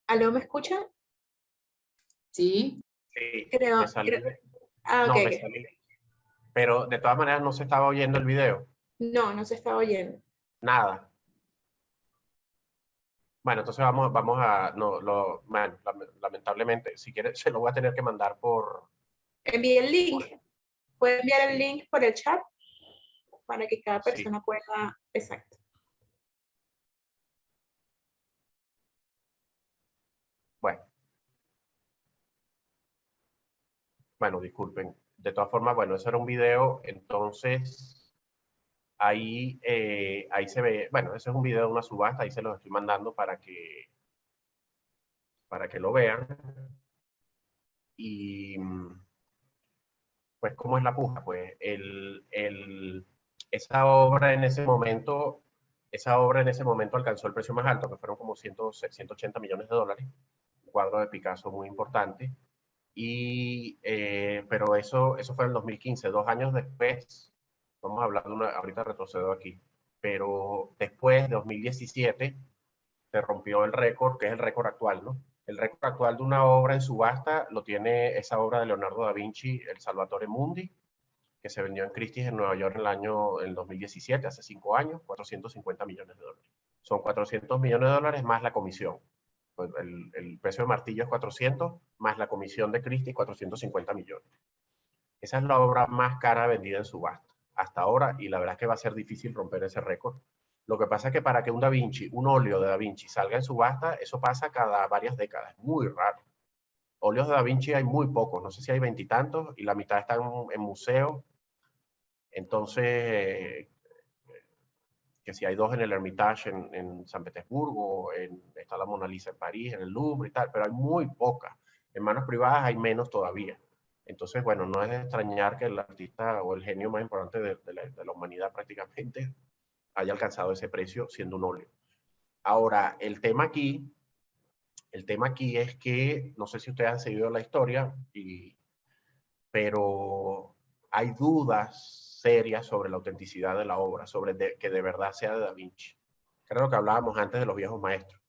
¿Aló, me escuchan? Sí. Sí, Creo, me salí. Ah, No, ok, me ok. salí. Pero de todas maneras no se estaba oyendo el video. No, no se estaba oyendo. Nada. Bueno, entonces vamos a, no, bueno, lamentablemente, si quieres, se lo voy a tener que mandar por... Envié el link. ¿Puede enviar el link por el chat? Para que cada Sí. persona pueda... Exacto. Bueno, disculpen. De todas formas, bueno, ese era un video, entonces ahí se ve, bueno, ese es un video de una subasta, ahí se los estoy mandando para que lo vean. Y pues, ¿cómo es la puja? Pues esa obra en ese momento alcanzó el precio más alto, que fueron como $180 millones, un cuadro de Picasso muy importante. Pero eso fue en el 2015, 2 años después, vamos a hablar ahorita retrocedo aquí, pero después de 2017 se rompió el récord, que es el récord actual, ¿no? El récord actual de una obra en subasta lo tiene esa obra de Leonardo da Vinci, el Salvatore Mundi, que se vendió en Christie's en Nueva York en el 2017, hace 5 años, $450 millones. Son $400 millones más la comisión. Pues el precio de martillo es 400, más la comisión de Christie's, 450 millones. Esa es la obra más cara vendida en subasta hasta ahora, y la verdad es que va a ser difícil romper ese récord. Lo que pasa es que para que un óleo de Da Vinci salga en subasta, eso pasa cada varias décadas. Es muy raro. Óleos de Da Vinci hay muy pocos, no sé si hay veintitantos, y la mitad están en museos. Entonces, que si hay dos en el Hermitage en San Petersburgo, está la Mona Lisa en París, en el Louvre y tal, pero hay muy pocas. En manos privadas hay menos todavía. Entonces, bueno, no es de extrañar que el artista o el genio más importante de la humanidad prácticamente haya alcanzado ese precio siendo un óleo. Ahora, el tema aquí es que, no sé si ustedes han seguido la historia, pero hay dudas serias sobre la autenticidad de la obra, que de verdad sea de Da Vinci. Creo lo que hablábamos antes de los viejos maestros,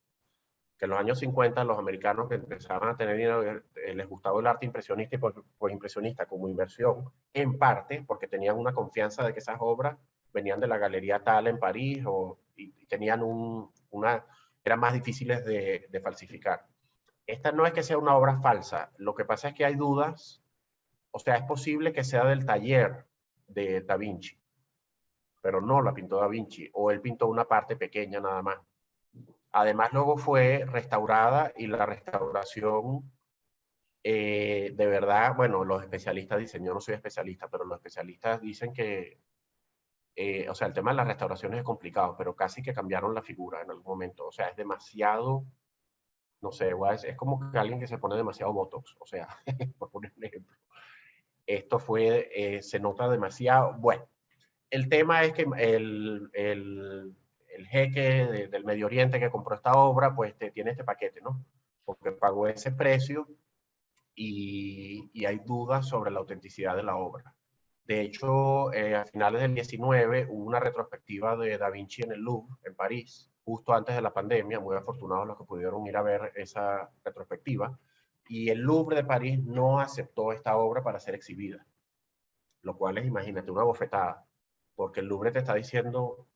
que en los años 50 los americanos que empezaban a tener dinero, les gustaba el arte impresionista y pues impresionista como inversión, en parte porque tenían una confianza de que esas obras venían de la galería tal en París y tenían eran más difíciles de falsificar. Esta no es que sea una obra falsa, lo que pasa es que hay dudas, o sea, es posible que sea del taller de Da Vinci, pero no la pintó Da Vinci, o él pintó una parte pequeña nada más. Además, luego fue restaurada y la restauración, de verdad, bueno, los especialistas dicen, yo no soy especialista, pero los especialistas dicen que, o sea, el tema de las restauraciones es complicado, pero casi que cambiaron la figura en algún momento. O sea, es demasiado, no sé, es como que alguien que se pone demasiado Botox, o sea, por poner un ejemplo. Esto se nota demasiado. Bueno, el tema es que el jeque del Medio Oriente que compró esta obra, pues tiene este paquete, ¿no? Porque pagó ese precio y hay dudas sobre la autenticidad de la obra. De hecho, a finales del 19 hubo una retrospectiva de Da Vinci en el Louvre, en París, justo antes de la pandemia, muy afortunados los que pudieron ir a ver esa retrospectiva, y el Louvre de París no aceptó esta obra para ser exhibida, lo cual es, imagínate, una bofetada, porque el Louvre te está diciendo,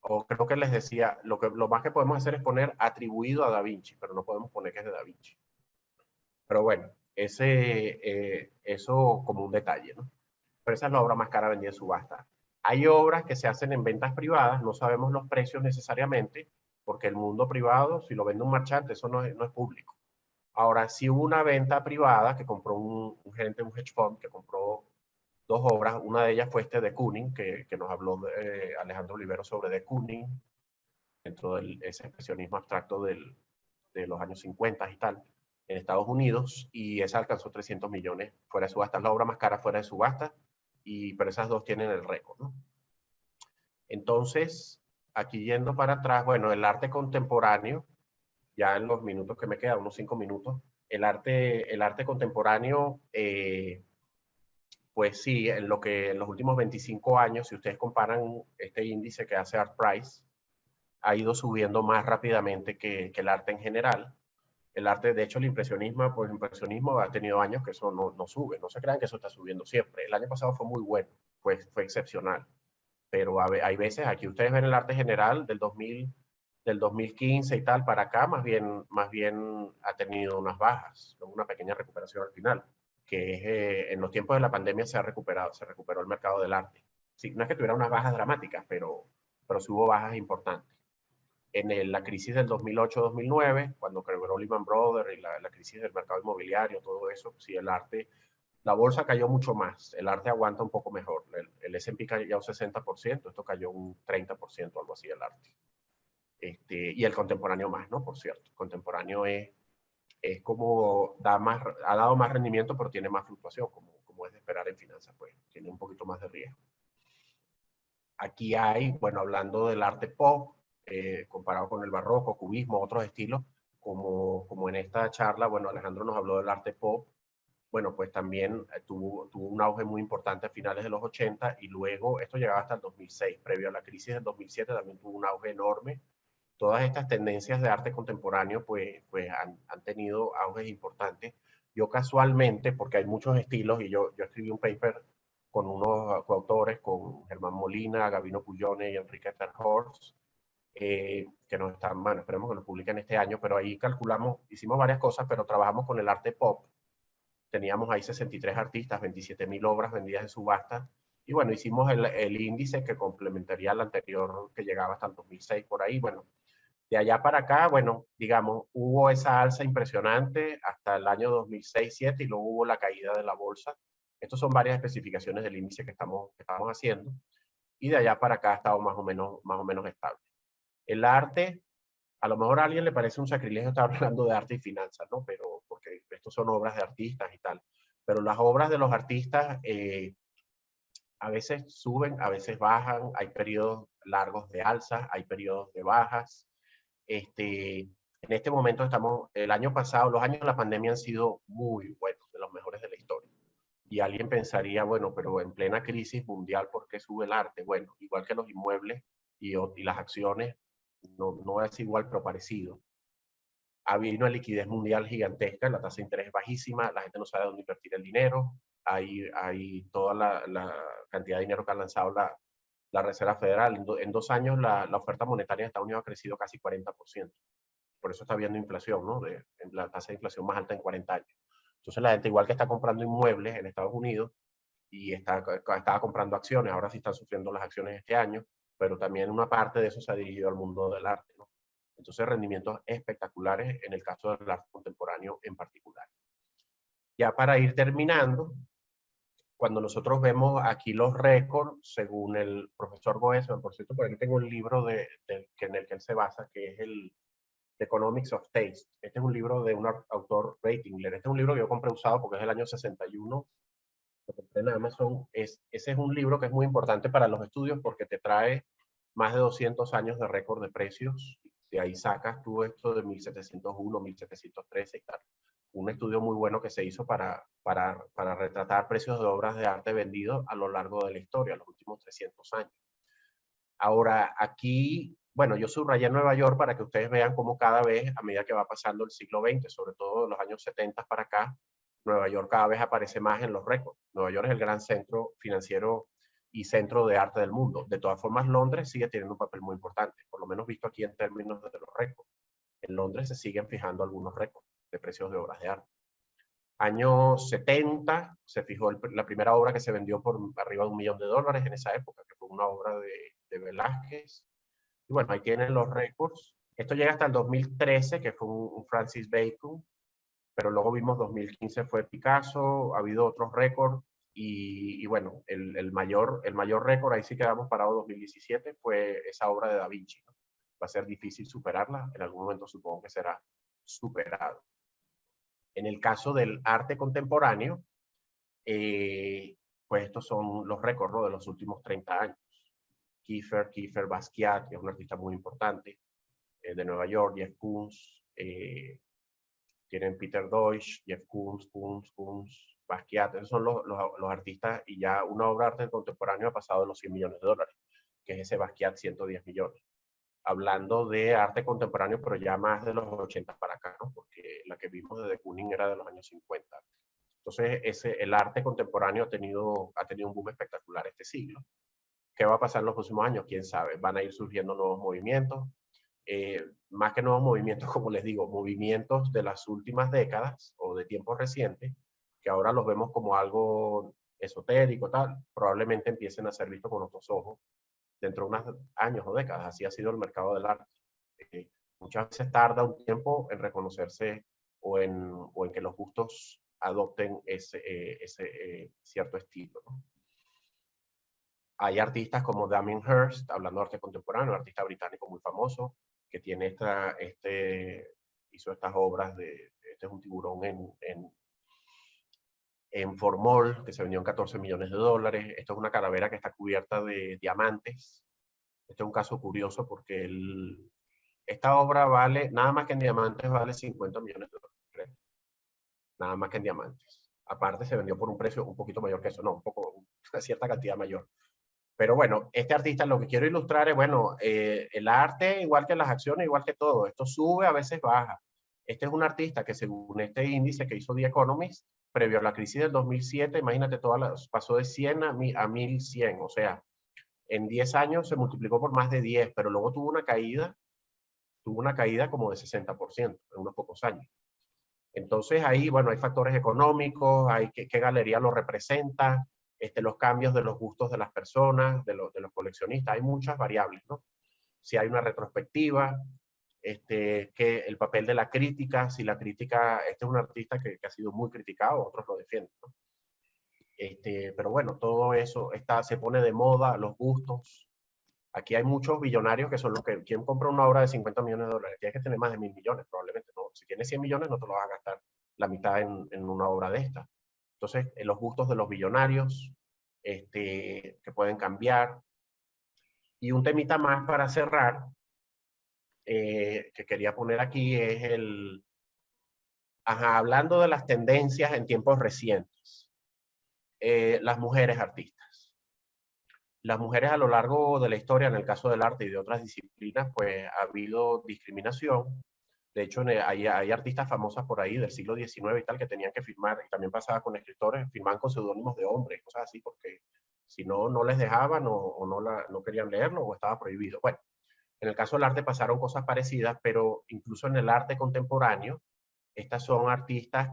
o creo que les decía, lo más que podemos hacer es poner atribuido a Da Vinci, pero no podemos poner que es de Da Vinci. Pero bueno, eso como un detalle, ¿no? Pero esa es la obra más cara vendida en subasta. Hay obras que se hacen en ventas privadas, no sabemos los precios necesariamente, porque el mundo privado, si lo vende un marchante, eso no es público. Ahora, si hubo una venta privada que compró un gerente de un hedge fund que compró dos obras, una de ellas fue de Kooning, que nos habló Alejandro Olivero sobre de Kooning, dentro de ese expresionismo abstracto de los años 50 y tal, en Estados Unidos, y esa alcanzó 300 millones fuera de subasta, es la obra más cara fuera de subasta, pero esas dos tienen el récord, ¿no? Entonces, aquí yendo para atrás, bueno, el arte contemporáneo, ya en los minutos que me quedan, unos 5 minutos, el arte contemporáneo, pues sí, en los últimos 25 años, si ustedes comparan este índice que hace ArtPrice, ha ido subiendo más rápidamente que el arte en general. El arte, de hecho, el impresionismo ha tenido años que eso no sube. No se crean que eso está subiendo siempre. El año pasado fue muy bueno, fue excepcional. Pero hay veces, aquí ustedes ven el arte general del 2015 y tal para acá, más bien ha tenido unas bajas, una pequeña recuperación al final, que es, en los tiempos de la pandemia se recuperó el mercado del arte. Sí, no es que tuviera unas bajas dramáticas, pero sí hubo bajas importantes. En la crisis del 2008-2009, cuando quebró Lehman Brothers y la crisis del mercado inmobiliario, todo eso, sí, la bolsa cayó mucho más, el arte aguanta un poco mejor, el S&P cayó un 60%, esto cayó un 30%, algo así, el arte. Y el contemporáneo más, ¿no? Por cierto, el contemporáneo es como, ha dado más rendimiento, pero tiene más fluctuación, como es de esperar en finanzas, pues, tiene un poquito más de riesgo. Aquí hay, bueno, hablando del arte pop, comparado con el barroco, cubismo, otros estilos, como en esta charla, bueno, Alejandro nos habló del arte pop, bueno, pues también tuvo un auge muy importante a finales de los 80 y luego esto llegaba hasta el 2006, previo a la crisis del 2007 también tuvo un auge enorme. Todas estas tendencias de arte contemporáneo pues han tenido auges importantes. Yo casualmente, porque hay muchos estilos y yo escribí un paper con unos coautores, con Germán Molina, Gabino Puglione y Enrique Terhorst, que nos están, bueno, esperemos que lo publiquen este año, pero ahí hicimos varias cosas, pero trabajamos con el arte pop. Teníamos ahí 63 artistas, 27.000 obras vendidas en subasta, Y bueno, hicimos el índice que complementaría al anterior que llegaba hasta el 2006 por ahí. Bueno, de allá para acá, bueno, digamos, hubo esa alza impresionante hasta el año 2006-2007 y luego hubo la caída de la bolsa. Estas son varias especificaciones del índice que estamos haciendo. Y de allá para acá ha estado más o menos estable. El arte, a lo mejor a alguien le parece un sacrilegio estar hablando de arte y finanzas, ¿no? Pero porque estos son obras de artistas y tal. Pero las obras de los artistas a veces suben, a veces bajan, hay periodos largos de alzas, hay periodos de bajas. En este momento el año pasado, los años de la pandemia han sido muy buenos, de los mejores de la historia. Y alguien pensaría, bueno, pero en plena crisis mundial, ¿por qué sube el arte? Bueno, igual que los inmuebles y las acciones, no es igual, pero parecido. Ha habido una liquidez mundial gigantesca, la tasa de interés es bajísima, la gente no sabe dónde invertir el dinero, hay toda la cantidad de dinero que ha lanzado la Reserva Federal. En 2 años la oferta monetaria de Estados Unidos ha crecido casi 40%. Por eso está habiendo inflación, ¿no? La tasa de inflación más alta en 40 años. Entonces la gente, igual que está comprando inmuebles en Estados Unidos y estaba comprando acciones, ahora sí están sufriendo las acciones este año, pero también una parte de eso se ha dirigido al mundo del arte, ¿no? Entonces rendimientos espectaculares en el caso del arte contemporáneo en particular. Ya para ir terminando, cuando nosotros vemos aquí los récords, según el profesor Boesman, por cierto, por aquí tengo el libro en el que él se basa, que es el The Economics of Taste. Este es un libro de un autor, Ray Tingler. Este es un libro que yo compré usado porque es del año 61. Lo compré en Amazon. Ese es un libro que es muy importante para los estudios porque te trae más de 200 años de récord de precios. De ahí sacas tú esto de 1701, 1713 y tal. Un estudio muy bueno que se hizo para retratar precios de obras de arte vendidos a lo largo de la historia, los últimos 300 años. Ahora, aquí, bueno, yo subrayé Nueva York para que ustedes vean cómo cada vez, a medida que va pasando el siglo XX, sobre todo de los años 70 para acá, Nueva York cada vez aparece más en los récords. Nueva York es el gran centro financiero y centro de arte del mundo. De todas formas, Londres sigue teniendo un papel muy importante, por lo menos visto aquí en términos de los récords. En Londres se siguen fijando algunos récords de precios de obras de arte. Años 70 se fijó la primera obra que se vendió por arriba de $1 millón en esa época, que fue una obra de Velázquez. Y bueno, ahí tienen los récords. Esto llega hasta el 2013, que fue un Francis Bacon, pero luego vimos 2015 fue Picasso, ha habido otros récords. Y bueno, el mayor récord, ahí sí quedamos parados 2017, fue esa obra de Da Vinci, ¿no? Va a ser difícil superarla, en algún momento supongo que será superado. En el caso del arte contemporáneo, pues estos son los récords, ¿no?, de los últimos 30 años. Kiefer Basquiat, que es un artista muy importante, de Nueva York, Jeff Koons, tienen Peter Deutsch, Jeff Koons, Basquiat, esos son los artistas, y ya una obra de arte contemporáneo ha pasado de los $100 millones, que es ese Basquiat 110 millones. Hablando de arte contemporáneo, pero ya más de los 80 para acá, ¿no? Porque la que vimos de de Kooning era de los años 50. Entonces, el arte contemporáneo ha tenido un boom espectacular este siglo. ¿Qué va a pasar en los próximos años? ¿Quién sabe? Van a ir surgiendo nuevos movimientos. Más que nuevos movimientos, como les digo, movimientos de las últimas décadas o de tiempos recientes, que ahora los vemos como algo esotérico, tal, probablemente empiecen a ser vistos con otros ojos dentro de unos años o décadas. Así ha sido el mercado del arte. Muchas veces tarda un tiempo en reconocerse o en que los gustos adopten ese cierto estilo, ¿no? Hay artistas como Damien Hirst, hablando de arte contemporáneo, un artista británico muy famoso, que tiene hizo estas obras este es un tiburón en formol, que se vendió en $14 millones. Esto es una calavera que está cubierta de diamantes. Este es un caso curioso porque esta obra vale, nada más que en diamantes, vale $50 millones. Nada más que en diamantes. Aparte se vendió por un precio un poquito mayor que eso, no, una cierta cantidad mayor. Pero bueno, este artista, lo que quiero ilustrar es, bueno, el arte, igual que las acciones, igual que todo, esto sube, a veces baja. Este es un artista que, según este índice que hizo The Economist, previo a la crisis del 2007, imagínate, pasó de 100 a 1100, o sea, en 10 años se multiplicó por más de 10, pero luego tuvo una caída como de 60% en unos pocos años. Entonces ahí, bueno, hay factores económicos, hay qué galería lo representa, los cambios de los gustos de las personas, de los coleccionistas. Hay muchas variables, ¿no? Si hay una retrospectiva, que el papel de la crítica, si la crítica, este es un artista que ha sido muy criticado, otros lo defienden, ¿no? Pero bueno, todo eso se pone de moda, los gustos. Aquí hay muchos billonarios que son los que, ¿quién compra una obra de 50 millones de dólares? Tienes que tener más de 1.000 millones, probablemente, ¿no? Si tienes 100 millones, no te lo vas a gastar la mitad en una obra de esta. Entonces, los gustos de los billonarios, que pueden cambiar. Y un temita más para cerrar, que quería poner aquí es hablando de las tendencias en tiempos recientes, las mujeres artistas. Las mujeres a lo largo de la historia, en el caso del arte y de otras disciplinas, pues ha habido discriminación. De hecho, hay artistas famosas por ahí del siglo XIX y tal que tenían que firmar, y también pasaba con escritores, firmaban con seudónimos de hombres, cosas así, porque si no, no les dejaban o no querían leerlo o estaba prohibido. Bueno, en el caso del arte pasaron cosas parecidas, pero incluso en el arte contemporáneo, estas son artistas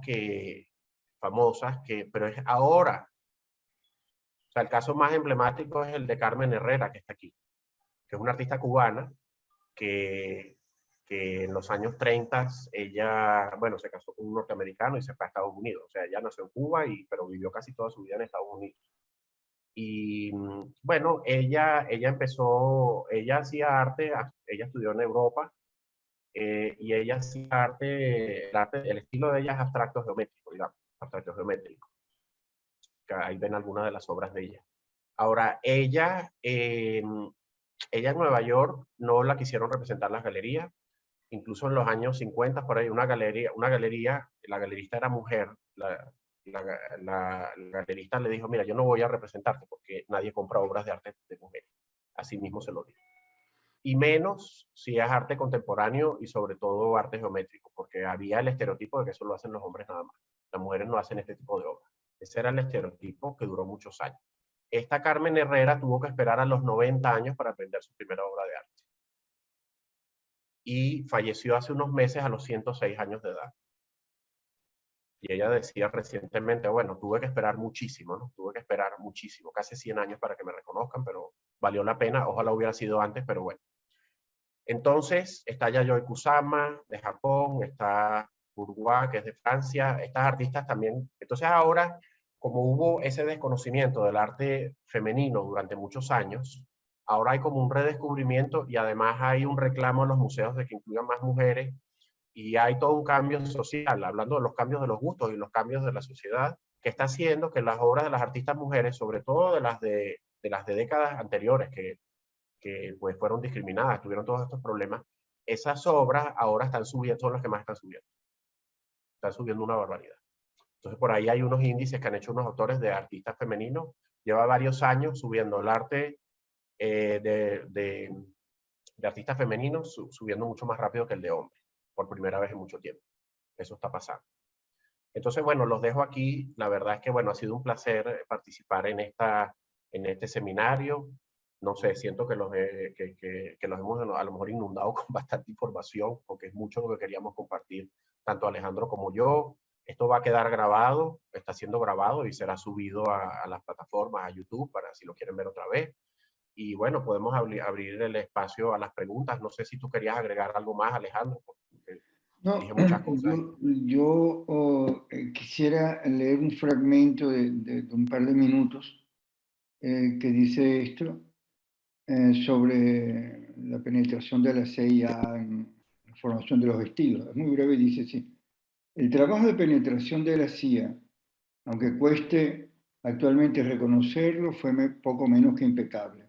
famosas, pero es ahora. O sea, el caso más emblemático es el de Carmen Herrera, que está aquí, que es una artista cubana que en los años 30 ella, bueno, se casó con un norteamericano y se fue a Estados Unidos. O sea, ella nació en Cuba, pero vivió casi toda su vida en Estados Unidos. Y bueno, ella hacía arte, ella estudió en Europa, y ella hacía arte, el estilo de ella es abstracto geométrico, digamos, abstracto geométrico. Ahí ven algunas de las obras de ella. Ahora, ella en Nueva York no la quisieron representar las galerías, incluso en los años 50, por ahí una galería, la galerista era mujer, la galerista le dijo, mira, yo no voy a representarte porque nadie compra obras de arte de mujeres. Así mismo se lo dijo. Y menos si es arte contemporáneo y sobre todo arte geométrico, porque había el estereotipo de que eso lo hacen los hombres nada más. Las mujeres no hacen este tipo de obras. Ese era el estereotipo que duró muchos años. Esta Carmen Herrera tuvo que esperar a los 90 años para aprender su primera obra de arte. Y falleció hace unos meses a los 106 años de edad. Y ella decía recientemente, bueno, tuve que esperar muchísimo, ¿no? Tuve que esperar muchísimo, casi 100 años para que me reconozcan, pero valió la pena. Ojalá hubiera sido antes, pero bueno. Entonces, está Yayoi Kusama de Japón, está Bourgeois, que es de Francia, estas artistas también. Entonces ahora, como hubo ese desconocimiento del arte femenino durante muchos años, ahora hay como un redescubrimiento y además hay un reclamo en los museos de que incluyan más mujeres y hay todo un cambio social, hablando de los cambios de los gustos y los cambios de la sociedad, que está haciendo que las obras de las artistas mujeres, sobre todo de las de décadas anteriores, que pues fueron discriminadas, tuvieron todos estos problemas, esas obras ahora están subiendo, son las que más están subiendo una barbaridad. Entonces por ahí hay unos índices que han hecho unos autores de artistas femeninos, lleva varios años subiendo el arte de artistas femeninos, subiendo mucho más rápido que el de hombres, por primera vez en mucho tiempo. Eso está pasando. Entonces, bueno, los dejo aquí. La verdad es que, bueno, ha sido un placer participar en este seminario. No sé, siento que los hemos a lo mejor inundado con bastante información, porque es mucho lo que queríamos compartir, tanto Alejandro como yo. Esto va a quedar grabado, está siendo grabado y será subido a las plataformas, a YouTube, para si lo quieren ver otra vez. Y bueno, podemos abrir el espacio a las preguntas. No sé si tú querías agregar algo más, Alejandro, porque No, dije muchas cosas. yo quisiera leer un fragmento de un par de minutos que dice esto sobre la penetración de la CIA en la formación de los estilos. Es muy breve, dice así. El trabajo de penetración de la CIA, aunque cueste actualmente reconocerlo, fue poco menos que impecable.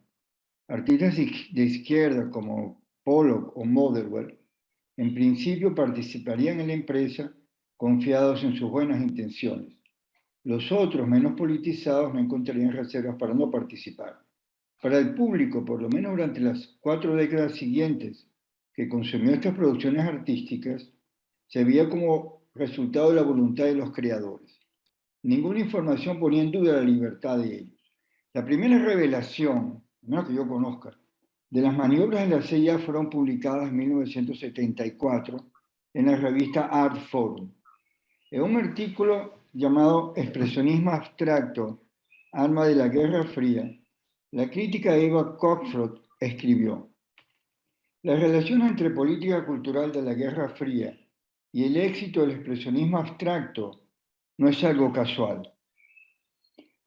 Artistas de izquierda como Pollock o Motherwell en principio participarían en la empresa confiados en sus buenas intenciones. Los otros, menos politizados, no encontrarían reservas para no participar. Para el público, por lo menos durante las 4 décadas siguientes que consumió estas producciones artísticas, se veía como resultado de la voluntad de los creadores. Ninguna información ponía en duda la libertad de ellos. La primera revelación, no que yo conozca, de las maniobras de la CIA fueron publicadas en 1974 en la revista Art Forum. En un artículo llamado Expresionismo Abstracto arma de la Guerra Fría, la crítica Eva Cockford escribió: la relación entre política cultural de la Guerra Fría y el éxito del expresionismo abstracto no es algo casual.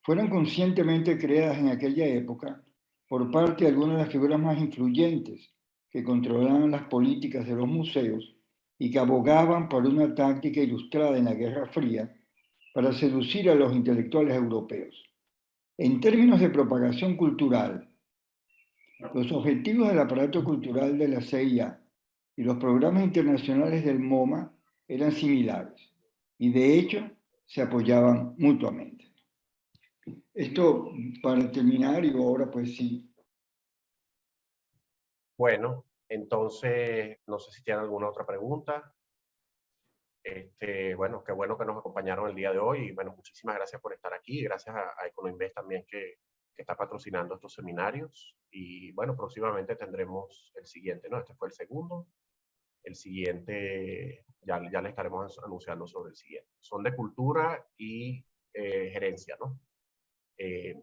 Fueron conscientemente creadas en aquella época por parte de algunas de las figuras más influyentes que controlaban las políticas de los museos y que abogaban por una táctica ilustrada en la Guerra Fría para seducir a los intelectuales europeos. En términos de propagación cultural, los objetivos del aparato cultural de la CIA y los programas internacionales del MoMA eran similares y de hecho se apoyaban mutuamente. Esto para terminar, y ahora pues sí. Bueno, entonces, no sé si tienen alguna otra pregunta. Bueno, qué bueno que nos acompañaron el día de hoy. Y bueno, muchísimas gracias por estar aquí. Gracias a Econoinvest también que está patrocinando estos seminarios. Y bueno, próximamente tendremos el siguiente, ¿no? Este fue el segundo. El siguiente, ya le estaremos anunciando sobre el siguiente. Son de cultura y gerencia, ¿no?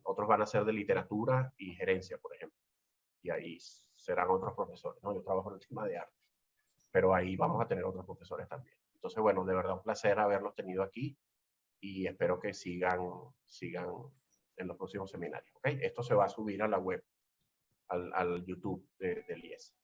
Otros van a ser de literatura y gerencia, por ejemplo. Y ahí serán otros profesores, ¿no? Yo trabajo en el tema de arte, pero ahí vamos a tener otros profesores también. Entonces, bueno, de verdad un placer haberlos tenido aquí y espero que sigan en los próximos seminarios, ¿ok? Esto se va a subir a la web, al YouTube del IES.